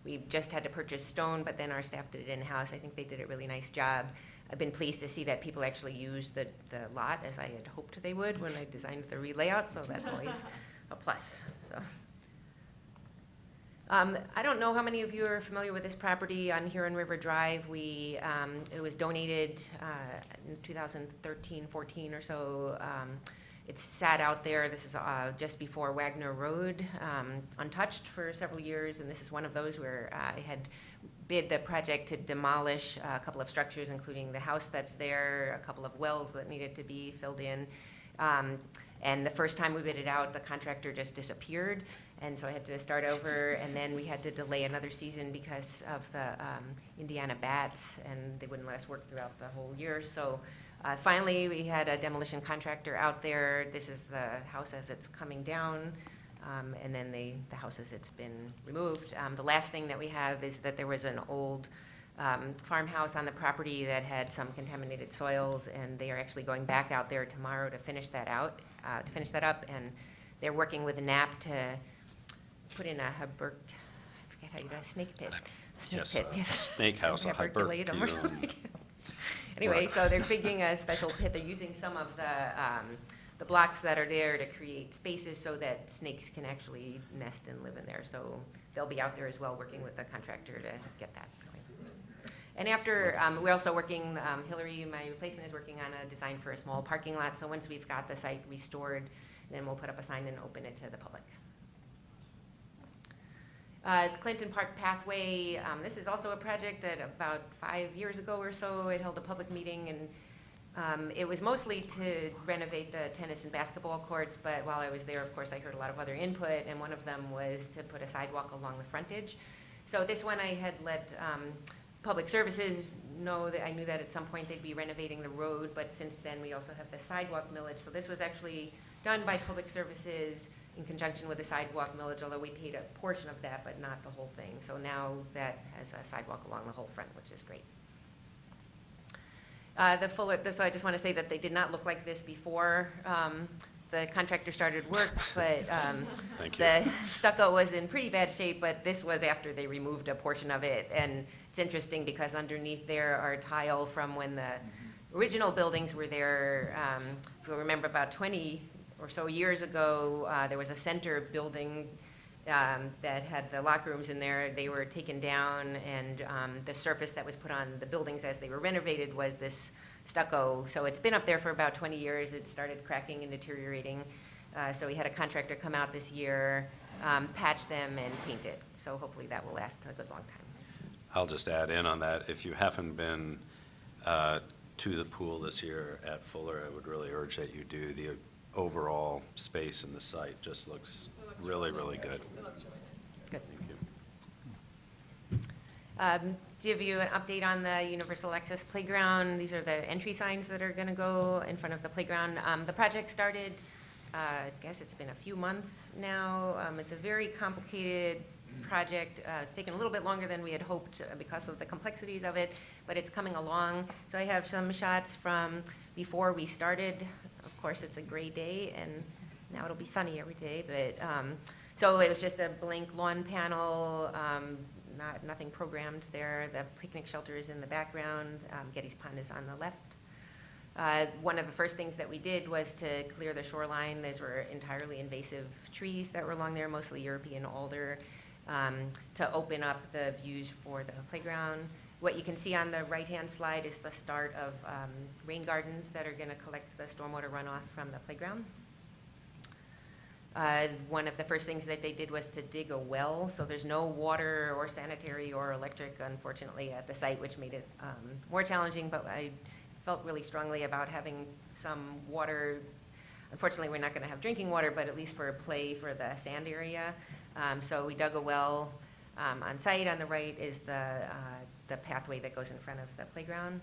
we just had to purchase stone, but then our staff did it in-house. I think they did a really nice job. I've been pleased to see that people actually use the lot as I had hoped they would when I designed the relayout, so that's always a plus. So. I don't know how many of you are familiar with this property on Huron River Drive. It was donated in 2013, 14 or so. It's sat out there. This is just before Wagner Road, untouched for several years, and this is one of those where I had bid the project to demolish a couple of structures, including the house that's there, a couple of wells that needed to be filled in. And the first time we bid it out, the contractor just disappeared, and so I had to start over, and then we had to delay another season because of the Indiana bats, and they wouldn't let us work throughout the whole year. So finally, we had a demolition contractor out there. This is the house as it's coming down, and then the house as it's been removed. The last thing that we have is that there was an old farmhouse on the property that had some contaminated soils, and they are actually going back out there tomorrow to finish that up, and they're working with NAP to put in a I forget how you do it, snake pit. Yes, Pit, yes. snake house, a Hyperculate 'em or something. Anyway, so they're digging a special pit. They're using some of the blocks that are there to create spaces so that snakes can actually nest and live in there. So they'll be out there as well, working with the contractor to get that going. And after, we're also working, Hillary, my replacement, is working on a design for a small parking lot. So once we've got the site restored, then we'll put up a sign and open it to the public. Clinton Park Pathway, this is also a project that about 5 years ago or so, it held a public meeting, and it was mostly to renovate the tennis and basketball courts, but while I was there, of course, I heard a lot of other input, and one of them was to put a sidewalk along the frontage. So this one I had let Public Services know that I knew that at some point they'd be renovating the road, but since then we also have the sidewalk millage. So this was actually done by Public Services in conjunction with the sidewalk millage, although we paid a portion of that, but not the whole thing. So now that has a sidewalk along the whole front, which is great. So I just want to say that they did not look like this before the contractor started work, but Thank you. the stucco was in pretty bad shape, but this was after they removed a portion of it. And it's interesting because underneath there are tile from when the original buildings were there. If you remember, about 20 or so years ago, there was a center building that had the locker rooms in there. They were taken down, and the surface that was put on the buildings as they were renovated was this stucco. So it's been up there for about 20 years. It started cracking and deteriorating. So we had a contractor come out this year, patch them, and paint it. So hopefully that will last a good long time. I'll just add in on that. If you haven't been to the pool this year at Fuller, I would really urge that you do. The overall space in the site just looks really, really good. Good. Thank you. To give you an update on the Universal Access Playground, these are the entry signs that are going to go in front of the playground. The project started, I guess it's been a few months now. It's a very complicated project. It's taken a little bit longer than we had hoped because of the complexities of it, but it's coming along. So I have some shots from before we started. Of course, it's a gray day, and now it'll be sunny every day, but So it was just a blank lawn panel, nothing programmed there. The picnic shelter is in the background. Getty's Pond is on the left. One of the first things that we did was to clear the shoreline. Those were entirely invasive trees that were along there, mostly European alder, to open up the views for the playground. What you can see on the right-hand slide is the start of rain gardens that are going to collect the stormwater runoff from the playground. One of the first things that they did was to dig a well, so there's no water or sanitary or electric, unfortunately, at the site, which made it more challenging, but I felt really strongly about having some water. Unfortunately, we're not going to have drinking water, but at least for play for the sand area. So we dug a well on site. On the right is the pathway that goes in front of the playground.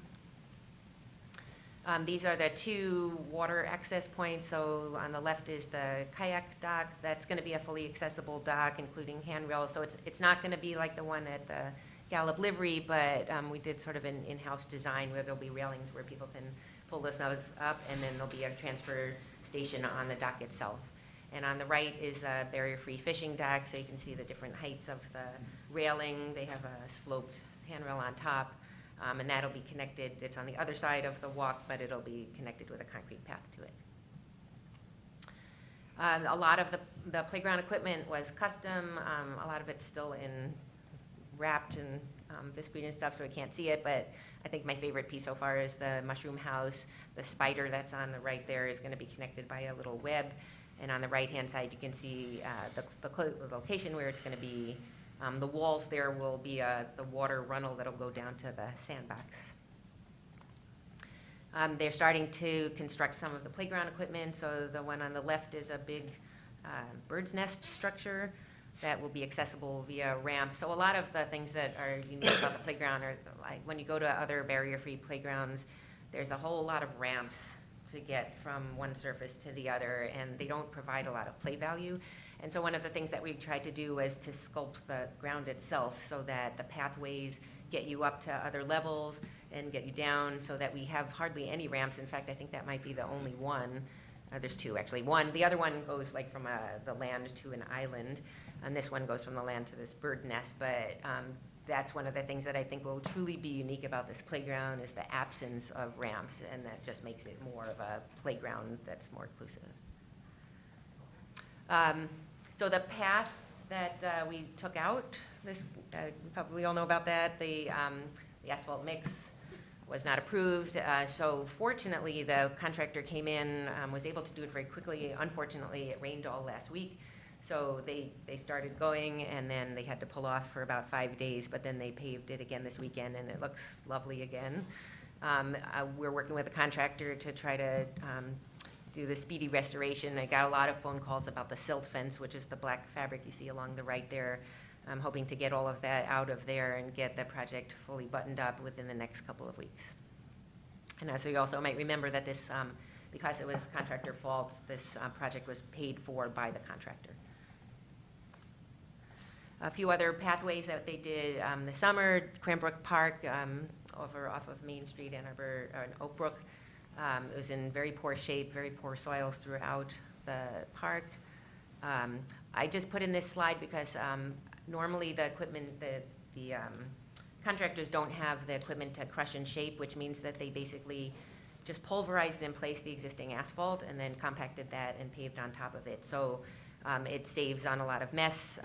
These are the two water access points. So on the left is the kayak dock. That's going to be a fully accessible dock, including handrails. So it's not going to be like the one at the Gallup Livery, but we did sort of an in-house design where there'll be railings where people can pull themselves up, and then there'll be a transfer station on the dock itself. And on the right is a barrier-free fishing dock, so you can see the different heights of the railing. They have a sloped handrail on top. And that'll be connected. It's on the other side of the walk, but it'll be connected with a concrete path to it. A lot of the playground equipment was custom. A lot of it's still wrapped in visqueen and stuff, so we can't see it. But I think my favorite piece so far is the mushroom house. The spider that's on the right there is going to be connected by a little web. And on the right-hand side, you can see the location where it's going to be. The walls there will be the water runnel that'll go down to the sandbox. They're starting to construct some of the playground equipment. So the one on the left is a big bird's nest structure that will be accessible via ramp. So a lot of the things that are unique about the playground are like when you go to other barrier-free playgrounds, there's a whole lot of ramps to get from one surface to the other, and they don't provide a lot of play value. And so one of the things that we've tried to do was to sculpt the ground itself so that the pathways get you up to other levels and get you down so that we have hardly any ramps. In fact, I think that might be the only one. There's two, actually. The other one goes like from the land to an island, and this one goes from the land to this bird nest. But that's one of the things that I think will truly be unique about this playground is the absence of ramps, and that just makes it more of a playground that's more inclusive. So the path that we took out, you probably all know about that. The asphalt mix was not approved. So fortunately, the contractor came in, was able to do it very quickly. Unfortunately, it rained all last week. So they started going, and then they had to pull off for about 5 days, but then they paved it again this weekend, and it looks lovely again. We're working with a contractor to try to do the speedy restoration. I got a lot of phone calls about the silt fence, which is the black fabric you see along the right there. I'm hoping to get all of that out of there and get the project fully buttoned up within the next couple of weeks. And so you also might remember that this, because it was contractor fault, this project was paid for by the contractor. A few other pathways that they did this summer: Cranbrook Park off of Main Street, Ann Arbor, or in Oak Brook. It was in very poor shape, very poor soils throughout the park. I just put in this slide because normally the equipment, the contractors don't have the equipment to crush and shape, which means that they basically just pulverized in place the existing asphalt and then compacted that and paved on top of it. So it saves on a lot of mess.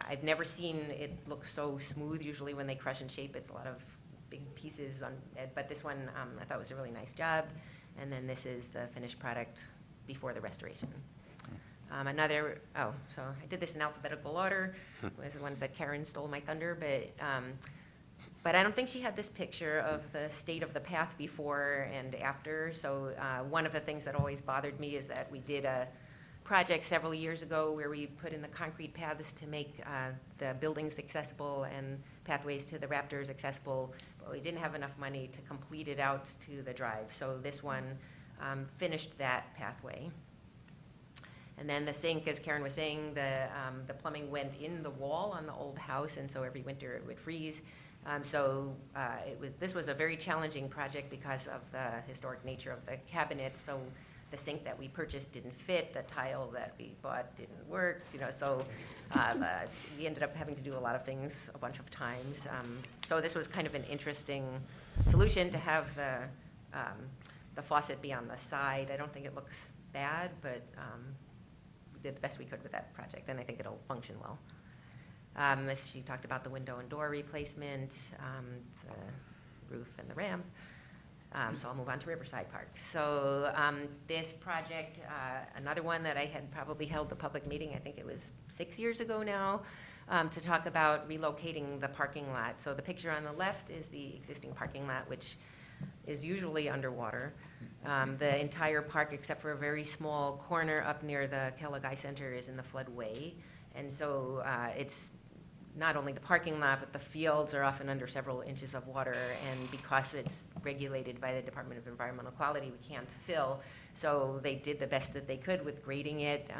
I've never seen it look so smooth. Usually when they crush and shape, it's a lot of big pieces on it, but this one I thought was a really nice job. And then this is the finished product before the restoration. So I did this in alphabetical order. Was the ones that Karen stole my thunder, but I don't think she had this picture of the state of the path before and after. So one of the things that always bothered me is that we did a project several years ago where we put in the concrete paths to make the buildings accessible and pathways to the raptors accessible, but we didn't have enough money to complete it out to the drive. So this one finished that pathway. And then the sink, as Karen was saying, the plumbing went in the wall on the old house, and so every winter it would freeze. This was a very challenging project because of the historic nature of the cabinets. So the sink that we purchased didn't fit, the tile that we bought didn't work, so we ended up having to do a lot of things a bunch of times. So this was kind of an interesting solution to have the faucet be on the side. I don't think it looks bad, but we did the best we could with that project, and I think it'll function well. She talked about the window and door replacement, the roof and the ramp. So I'll move on to Riverside Park. So this project, another one that I had probably held the public meeting, I think it was 6 years ago now, to talk about relocating the parking lot. So the picture on the left is the existing parking lot, which is usually underwater. The entire park, except for a very small corner up near the Kellogg Eye Center, is in the floodway. And so it's not only the parking lot, but the fields are often under several inches of water, and because it's regulated by the Department of Environmental Quality, we can't fill. So they did the best that they could with grading it,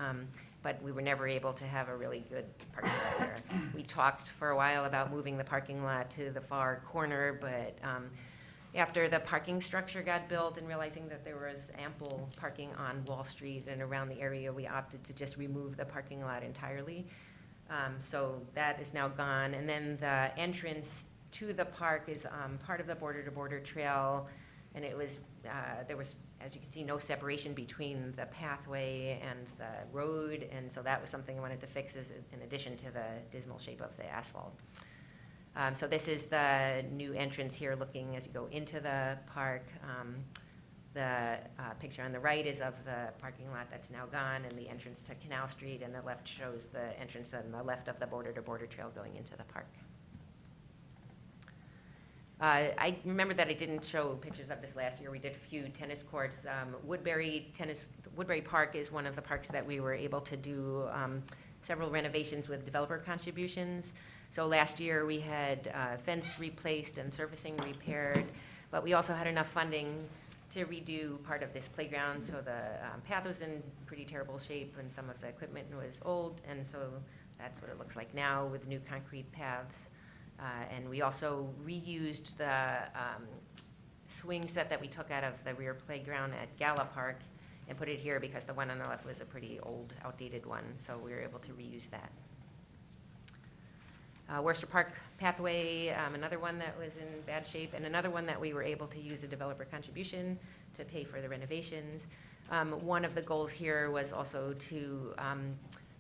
but we were never able to have a really good parking lot there. We talked for a while about moving the parking lot to the far corner, but after the parking structure got built and realizing that there was ample parking on Wall Street and around the area, we opted to just remove the parking lot entirely. So that is now gone. And then the entrance to the park is part of the border-to-border trail. And it was, there was, as you can see, no separation between the pathway and the road. And so that was something I wanted to fix in addition to the dismal shape of the asphalt. So this is the new entrance here looking as you go into the park. The picture on the right is of the parking lot that's now gone and the entrance to Canal Street, and the left shows the entrance on the left of the border-to-border trail going into the park. I remember that I didn't show pictures of this last year. We did a few tennis courts. Woodbury Park is one of the parks that we were able to do several renovations with developer contributions. So last year we had fence replaced and surfacing repaired, but we also had enough funding to redo part of this playground. So the path was in pretty terrible shape and some of the equipment was old, and so that's what it looks like now with new concrete paths. And we also reused the swing set that we took out of the rear playground at Gala Park and put it here because the one on the left was a pretty old, outdated one, so we were able to reuse that. Worcester Park pathway, another one that was in bad shape, and another one that we were able to use a developer contribution to pay for the renovations. One of the goals here was also to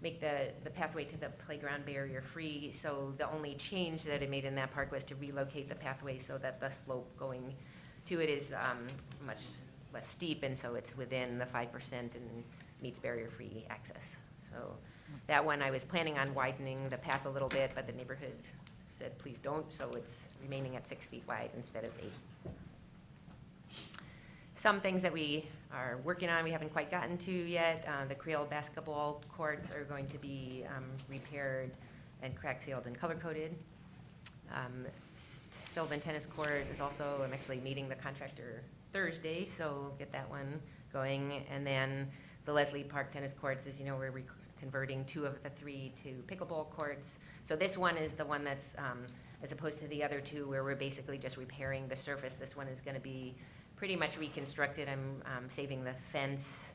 make the pathway to the playground barrier-free, so the only change that it made in that park was to relocate the pathway so that the slope going to it is much less steep, and so it's within the 5% and meets barrier-free access. So that one, I was planning on widening the path a little bit, but the neighborhood said, please don't, so it's remaining at 6 feet wide instead of 8. Some things that we are working on, we haven't quite gotten to yet. The Creel basketball courts are going to be repaired and crack sealed and color-coded. Sylvan Tennis Court is also, I'm actually meeting the contractor Thursday, so we'll get that one going. And then the Leslie Park Tennis Courts, as you know, we're converting 2 of the 3 to pickleball courts. So this one is the one that's, as opposed to the other 2 where we're basically just repairing the surface, this one is going to be pretty much reconstructed. I'm saving the fence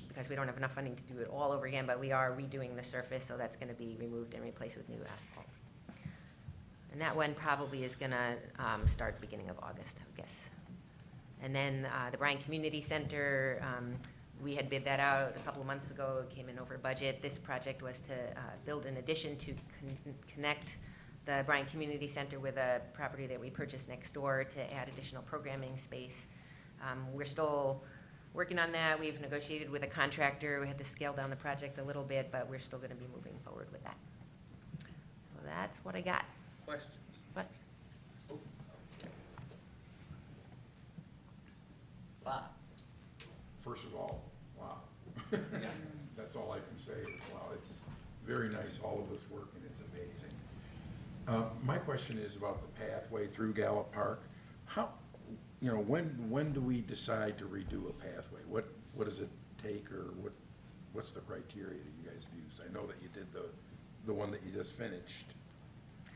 because we don't have enough funding to do it all over again, but we are redoing the surface, so that's going to be removed and replaced with new asphalt. And that one probably is going to start beginning of August, I guess. And then the Bryan Community Center, we had bid that out a couple of months ago. It came in over budget. This project was to build an addition to connect the Bryan Community Center with a property that we purchased next door to add additional programming space. We're still working on that. We've negotiated with a contractor. We had to scale down the project a little bit, but we're still going to be moving forward with that. So that's what I got. Questions? Questions? Wow. First of all, wow. That's all I can say. Wow, it's very nice, all of this work, and it's amazing. My question is about the pathway through Gallup Park. How, when do we decide to redo a pathway? What does it take, or what's the criteria that you guys have used? I know that you did the one that you just finished.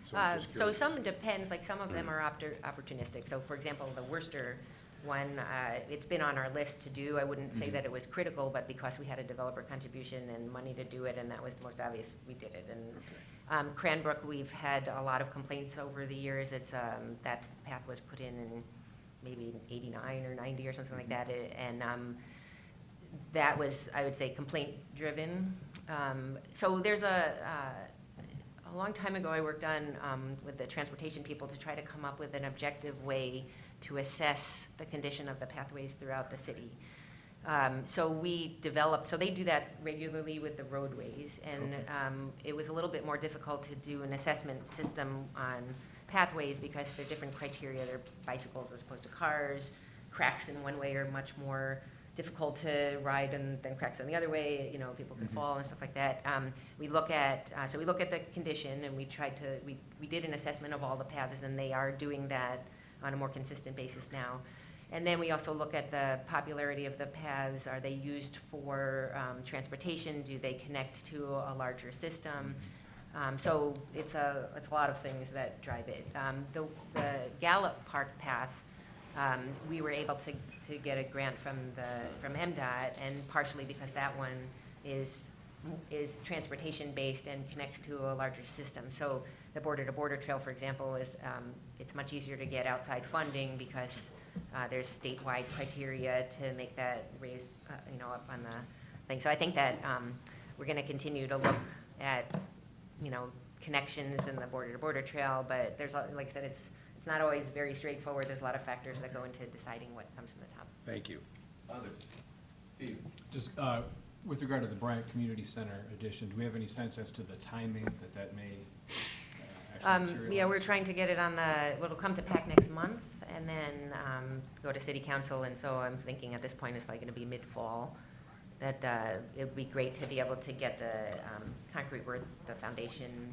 So I'm just So curious. some depends, like some of them are opportunistic. So for example, the Worcester one. It's been on our list to do. I wouldn't say that it was critical, but because we had a developer contribution and money to do it, and that was the most obvious, we did it. And Cranbrook, we've had a lot of complaints over the years. It's, that path was put in maybe 89 or 90 or something like that. And that was, I would say, complaint-driven. So there's a long time ago, I worked on, with the transportation people to try to come up with an objective way to assess the condition of the pathways throughout the city. So we developed, so they do that regularly with the roadways, and it was a little bit more difficult to do an assessment system on pathways because they're different criteria. They're bicycles as opposed to cars. Cracks in one way are much more difficult to ride than cracks on the other way. You know, people can fall and stuff like that. We look at, so we look at the condition, and we did an assessment of all the paths, and they are doing that on a more consistent basis now. And then we also look at the popularity of the paths. Are they used for transportation? Do they connect to a larger system? So it's a lot of things that drive it. The Gallup Park path, we were able to get a grant from MDOT, and partially because that one is transportation-based and connects to a larger system. So the border-to-border trail, for example, is it's much easier to get outside funding because there's statewide criteria to make that raise, up on the thing. So I think that we're going to continue to look at, connections in the border-to-border trail, but there's, like I said, it's not always very straightforward. There's a lot of factors that go into deciding what comes to the top. Thank you. Others? Steve? Just with regard to the Bryant Community Center addition, do we have any sense as to the timing that may actually materialize? Yeah, we're trying to get it on it'll come to PAC next month, and then go to City Council, and so I'm thinking at this point it's probably going to be mid-fall. That it would be great to be able to get the concrete work, the foundation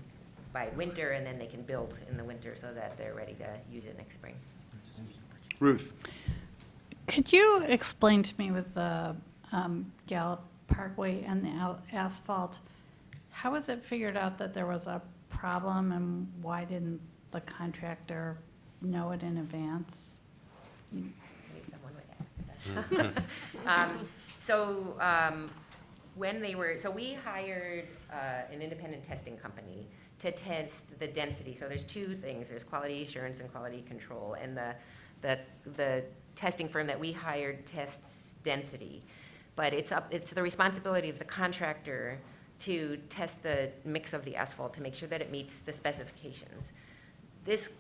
by winter, and then they can build in the winter so that they're ready to use it next spring. Ruth? Could you explain to me with the Gallup Parkway and the asphalt, how was it figured out that there was a problem, and why didn't the contractor know it in advance? Maybe someone would ask that. So we hired an independent testing company to test the density. So there's two things. There's quality assurance and quality control. And the testing firm that we hired tests density. But it's the responsibility of the contractor to test the mix of the asphalt to make sure that it meets the specifications. This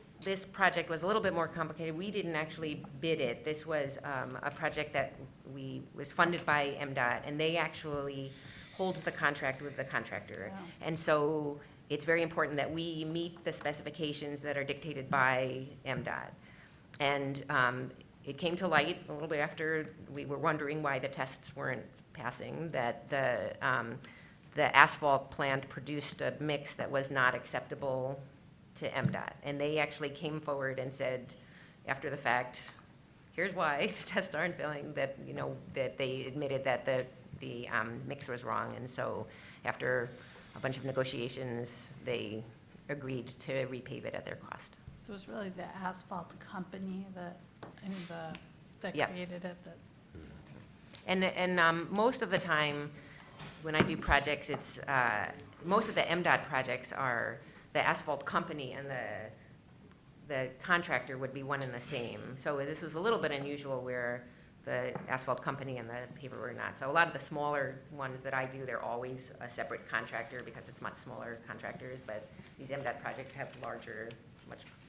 project was a little bit more complicated. We didn't actually bid it. This was a project that was funded by MDOT, and they actually hold the contract with the contractor. Wow. And so it's very important that we meet the specifications that are dictated by MDOT. And it came to light a little bit after we were wondering why the tests weren't passing, that the asphalt plant produced a mix that was not acceptable to MDOT. And they actually came forward and said, after the fact, here's why the tests aren't failing, that, that they admitted that the mix was wrong. And so after a bunch of negotiations, they agreed to repave it at their cost. So it was really the asphalt company that Yep. created it that. And most of the time, when I do projects, it's, most of the MDOT projects are the asphalt company and the contractor would be one and the same. So this was a little bit unusual where the asphalt company and the paver were not. So a lot of the smaller ones that I do, they're always a separate contractor because it's much smaller contractors, but these MDOT projects have much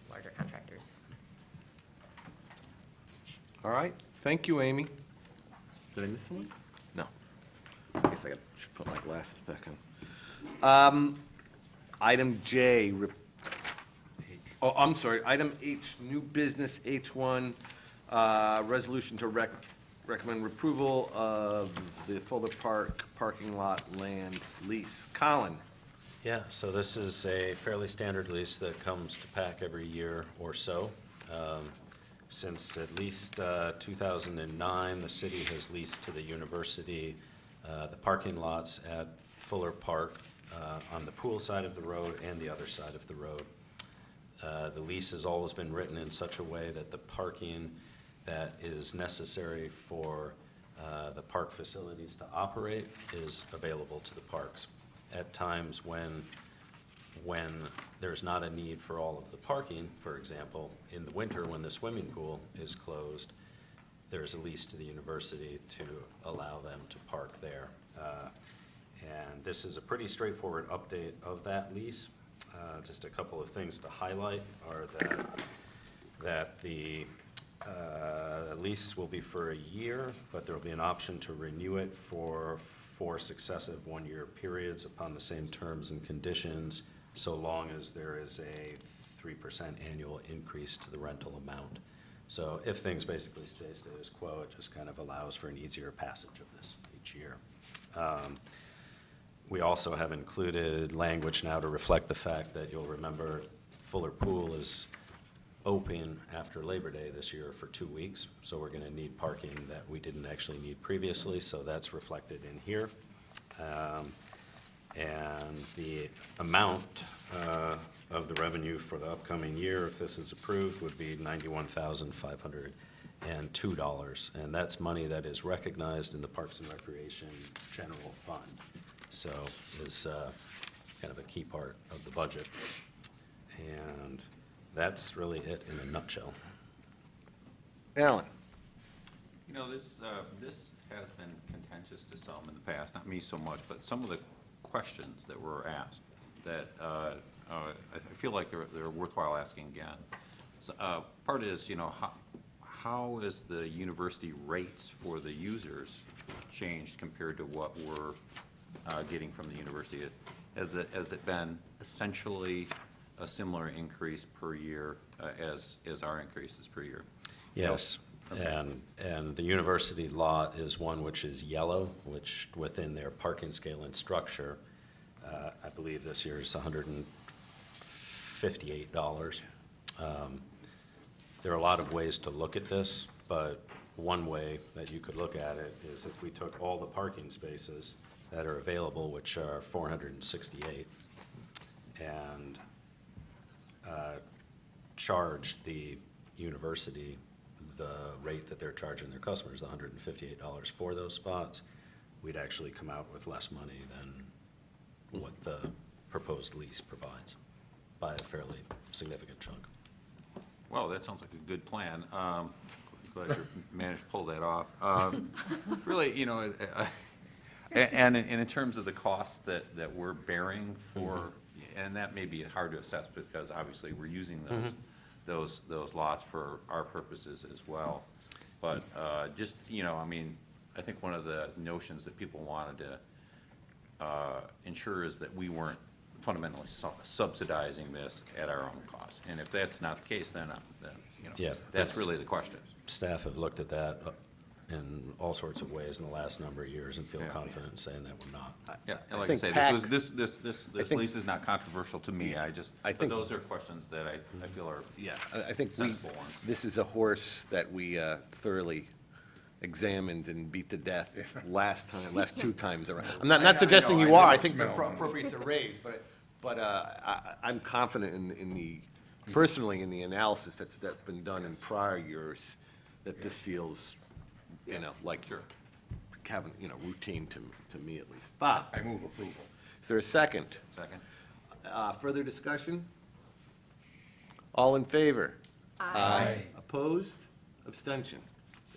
larger contractors. All right, thank you, Amy. Did I miss someone? No. I guess should put my glasses back on. Item J, I'm sorry, item H, new business, H1, resolution to recommend approval of the Fuller Park parking lot land lease. Colin? Yeah, so this is a fairly standard lease that comes to PAC every year or so. Since at least 2009, the city has leased to the university the parking lots at Fuller Park on the pool side of the road and the other side of the road. The lease has always been written in such a way that the parking that is necessary for the park facilities to operate is available to the parks. At times when there's not a need for all of the parking, for example, in the winter when the swimming pool is closed, there's a lease to the university to allow them to park there. And this is a pretty straightforward update of that lease. Just a couple of things to highlight are that the lease will be for a year, but there will be an option to renew it for 4 successive one-year periods upon the same terms and conditions, so long as there is a 3% annual increase to the rental amount. So if things basically stay status quo, it just kind of allows for an easier passage of this each year. We also have included language now to reflect the fact that you'll remember Fuller Pool is open after Labor Day this year for 2 weeks, so we're gonna need parking that we didn't actually need previously, so that's reflected in here. And the amount of the revenue for the upcoming year, if this is approved, would be $91,502, and that's money that is recognized in the Parks and Recreation General Fund. So is kind of a key part of the budget. And that's really it in a nutshell. Alan? You know, this has been contentious to some in the past, not me so much, but some of the questions that were asked that I feel like they're worthwhile asking again. So, part is, you know, how is the university rates for the users changed compared to what we're getting from the university? Has it been essentially a similar increase per year as our increases per year? Yes, and the university lot is one which is yellow, which within their parking scale and structure, I believe this year is $158. There are a lot of ways to look at this, but one way that you could look at it is if we took all the parking spaces that are available, which are 468, and charged the university the rate that they're charging their customers, $158 for those spots, we'd actually come out with less money than what the proposed lease provides by a fairly significant chunk. Well, that sounds like a good plan. Glad you managed to pull that off. Really, you know, and in terms of the costs that we're bearing for, and that may be hard to assess because obviously we're using those lots for our purposes as well. But just, you know, I mean, I think one of the notions that people wanted to ensure is that we weren't fundamentally subsidizing this at our own cost. And if that's not the case, then you know, Yeah, that's really the question. Staff have looked at that in all sorts of ways in the last number of years and feel confident in saying that we're not. Yeah, and I like I think say, PAC this think- lease is not controversial to me. I But think- those are questions that I feel are Yeah, I think sensible ones. this is a horse that we thoroughly examined and beat to death last 2 times around. I'm not suggesting you are, I think they're appropriate to raise, but I'm confident personally in the analysis that's been done in prior years, that this feels, you know, like having, you know, routine to me at least. Bob? I move approval. Is there a second? Second? Further discussion? All in favor? Aye. Opposed? Abstention?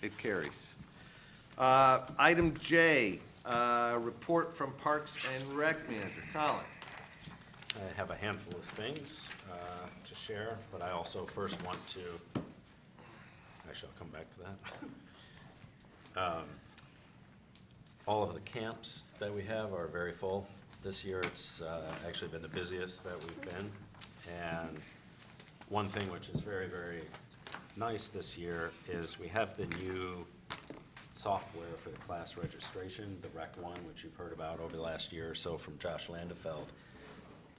It carries. Item J, report from Parks and Rec Manager. Colin? I have a handful of things to share, but I also first want to, actually, I'll come back to that. All of the camps that we have are very full. This year, it's actually been the busiest that we've been. And one thing which is very, very nice this year is we have the new software for the class registration, the Rec One, which you've heard about over the last year or so from Josh Landefeld.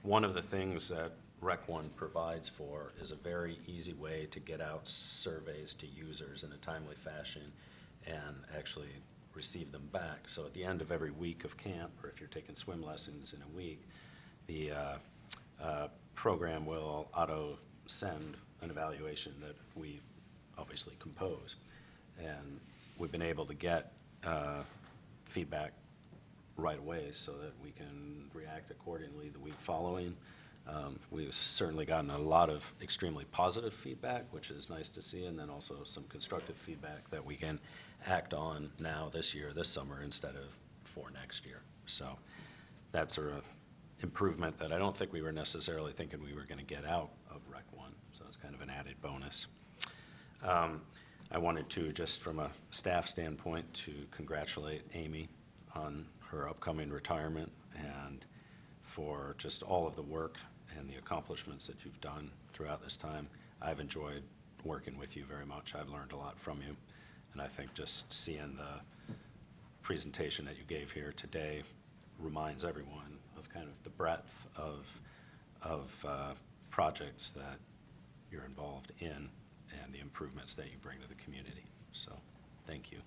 One of the things that Rec One provides for is a very easy way to get out surveys to users in a timely fashion and actually receive them back. So at the end of every week of camp, or if you're taking swim lessons in a week, the program will auto-send an evaluation that we obviously compose. And we've been able to get feedback right away so that we can react accordingly the week following. We've certainly gotten a lot of extremely positive feedback, which is nice to see, and then also some constructive feedback that we can act on now this year, this summer, instead of for next year. So that's an improvement that I don't think we were necessarily thinking we were going to get out of Rec 1, so it's kind of an added bonus. I wanted to, just from a staff standpoint, to congratulate Amy on her upcoming retirement and for just all of the work and the accomplishments that you've done throughout this time. I've enjoyed working with you very much. I've learned a lot from you. And I think just seeing the presentation that you gave here today reminds everyone of kind of the breadth of projects that you're involved in and the improvements that you bring to the community. So, thank you.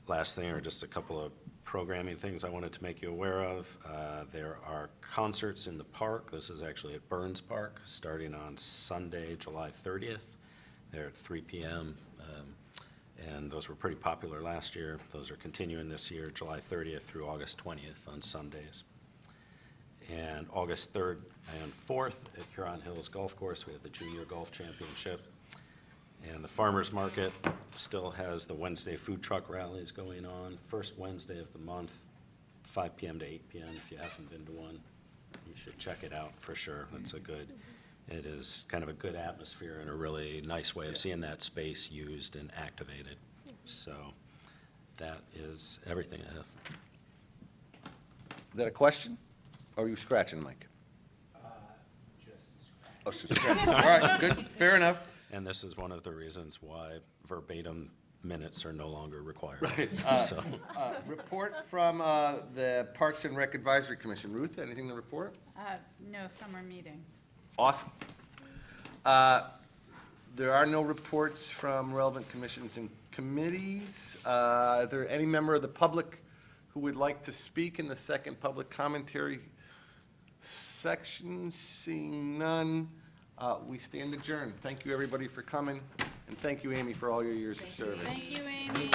Last thing are just a couple of programming things I wanted to make you aware of. There are concerts in the park. This is actually at Burns Park, starting on Sunday, July 30th. They're at 3 p.m. And those were pretty popular last year. Those are continuing this year, July 30th through August 20th on Sundays. And August 3rd and 4th at Huron Hills Golf Course, we have the Junior Golf Championship. And the Farmers Market still has the Wednesday food truck rallies going on, first Wednesday of the month, 5 p.m. to 8 p.m. If you haven't been to one, you should check it out for sure. It is kind of a good atmosphere and a really nice way of seeing that space used and activated. So that is everything I have. Is that a question? Or are you scratching, Mike? Oh, just scratching. All right, good, fair enough. And this is one of the reasons why verbatim minutes are no longer required. Right. So, Report from the Parks and Rec Advisory Commission. Ruth, anything to report? No summer meetings. Awesome. There are no reports from relevant commissions and committees. Are there any member of the public who would like to speak in the second public commentary section? Seeing none, we stand adjourned. Thank you, everybody, for coming, and thank you, Amy, for all your years of service. Thank you, Amy.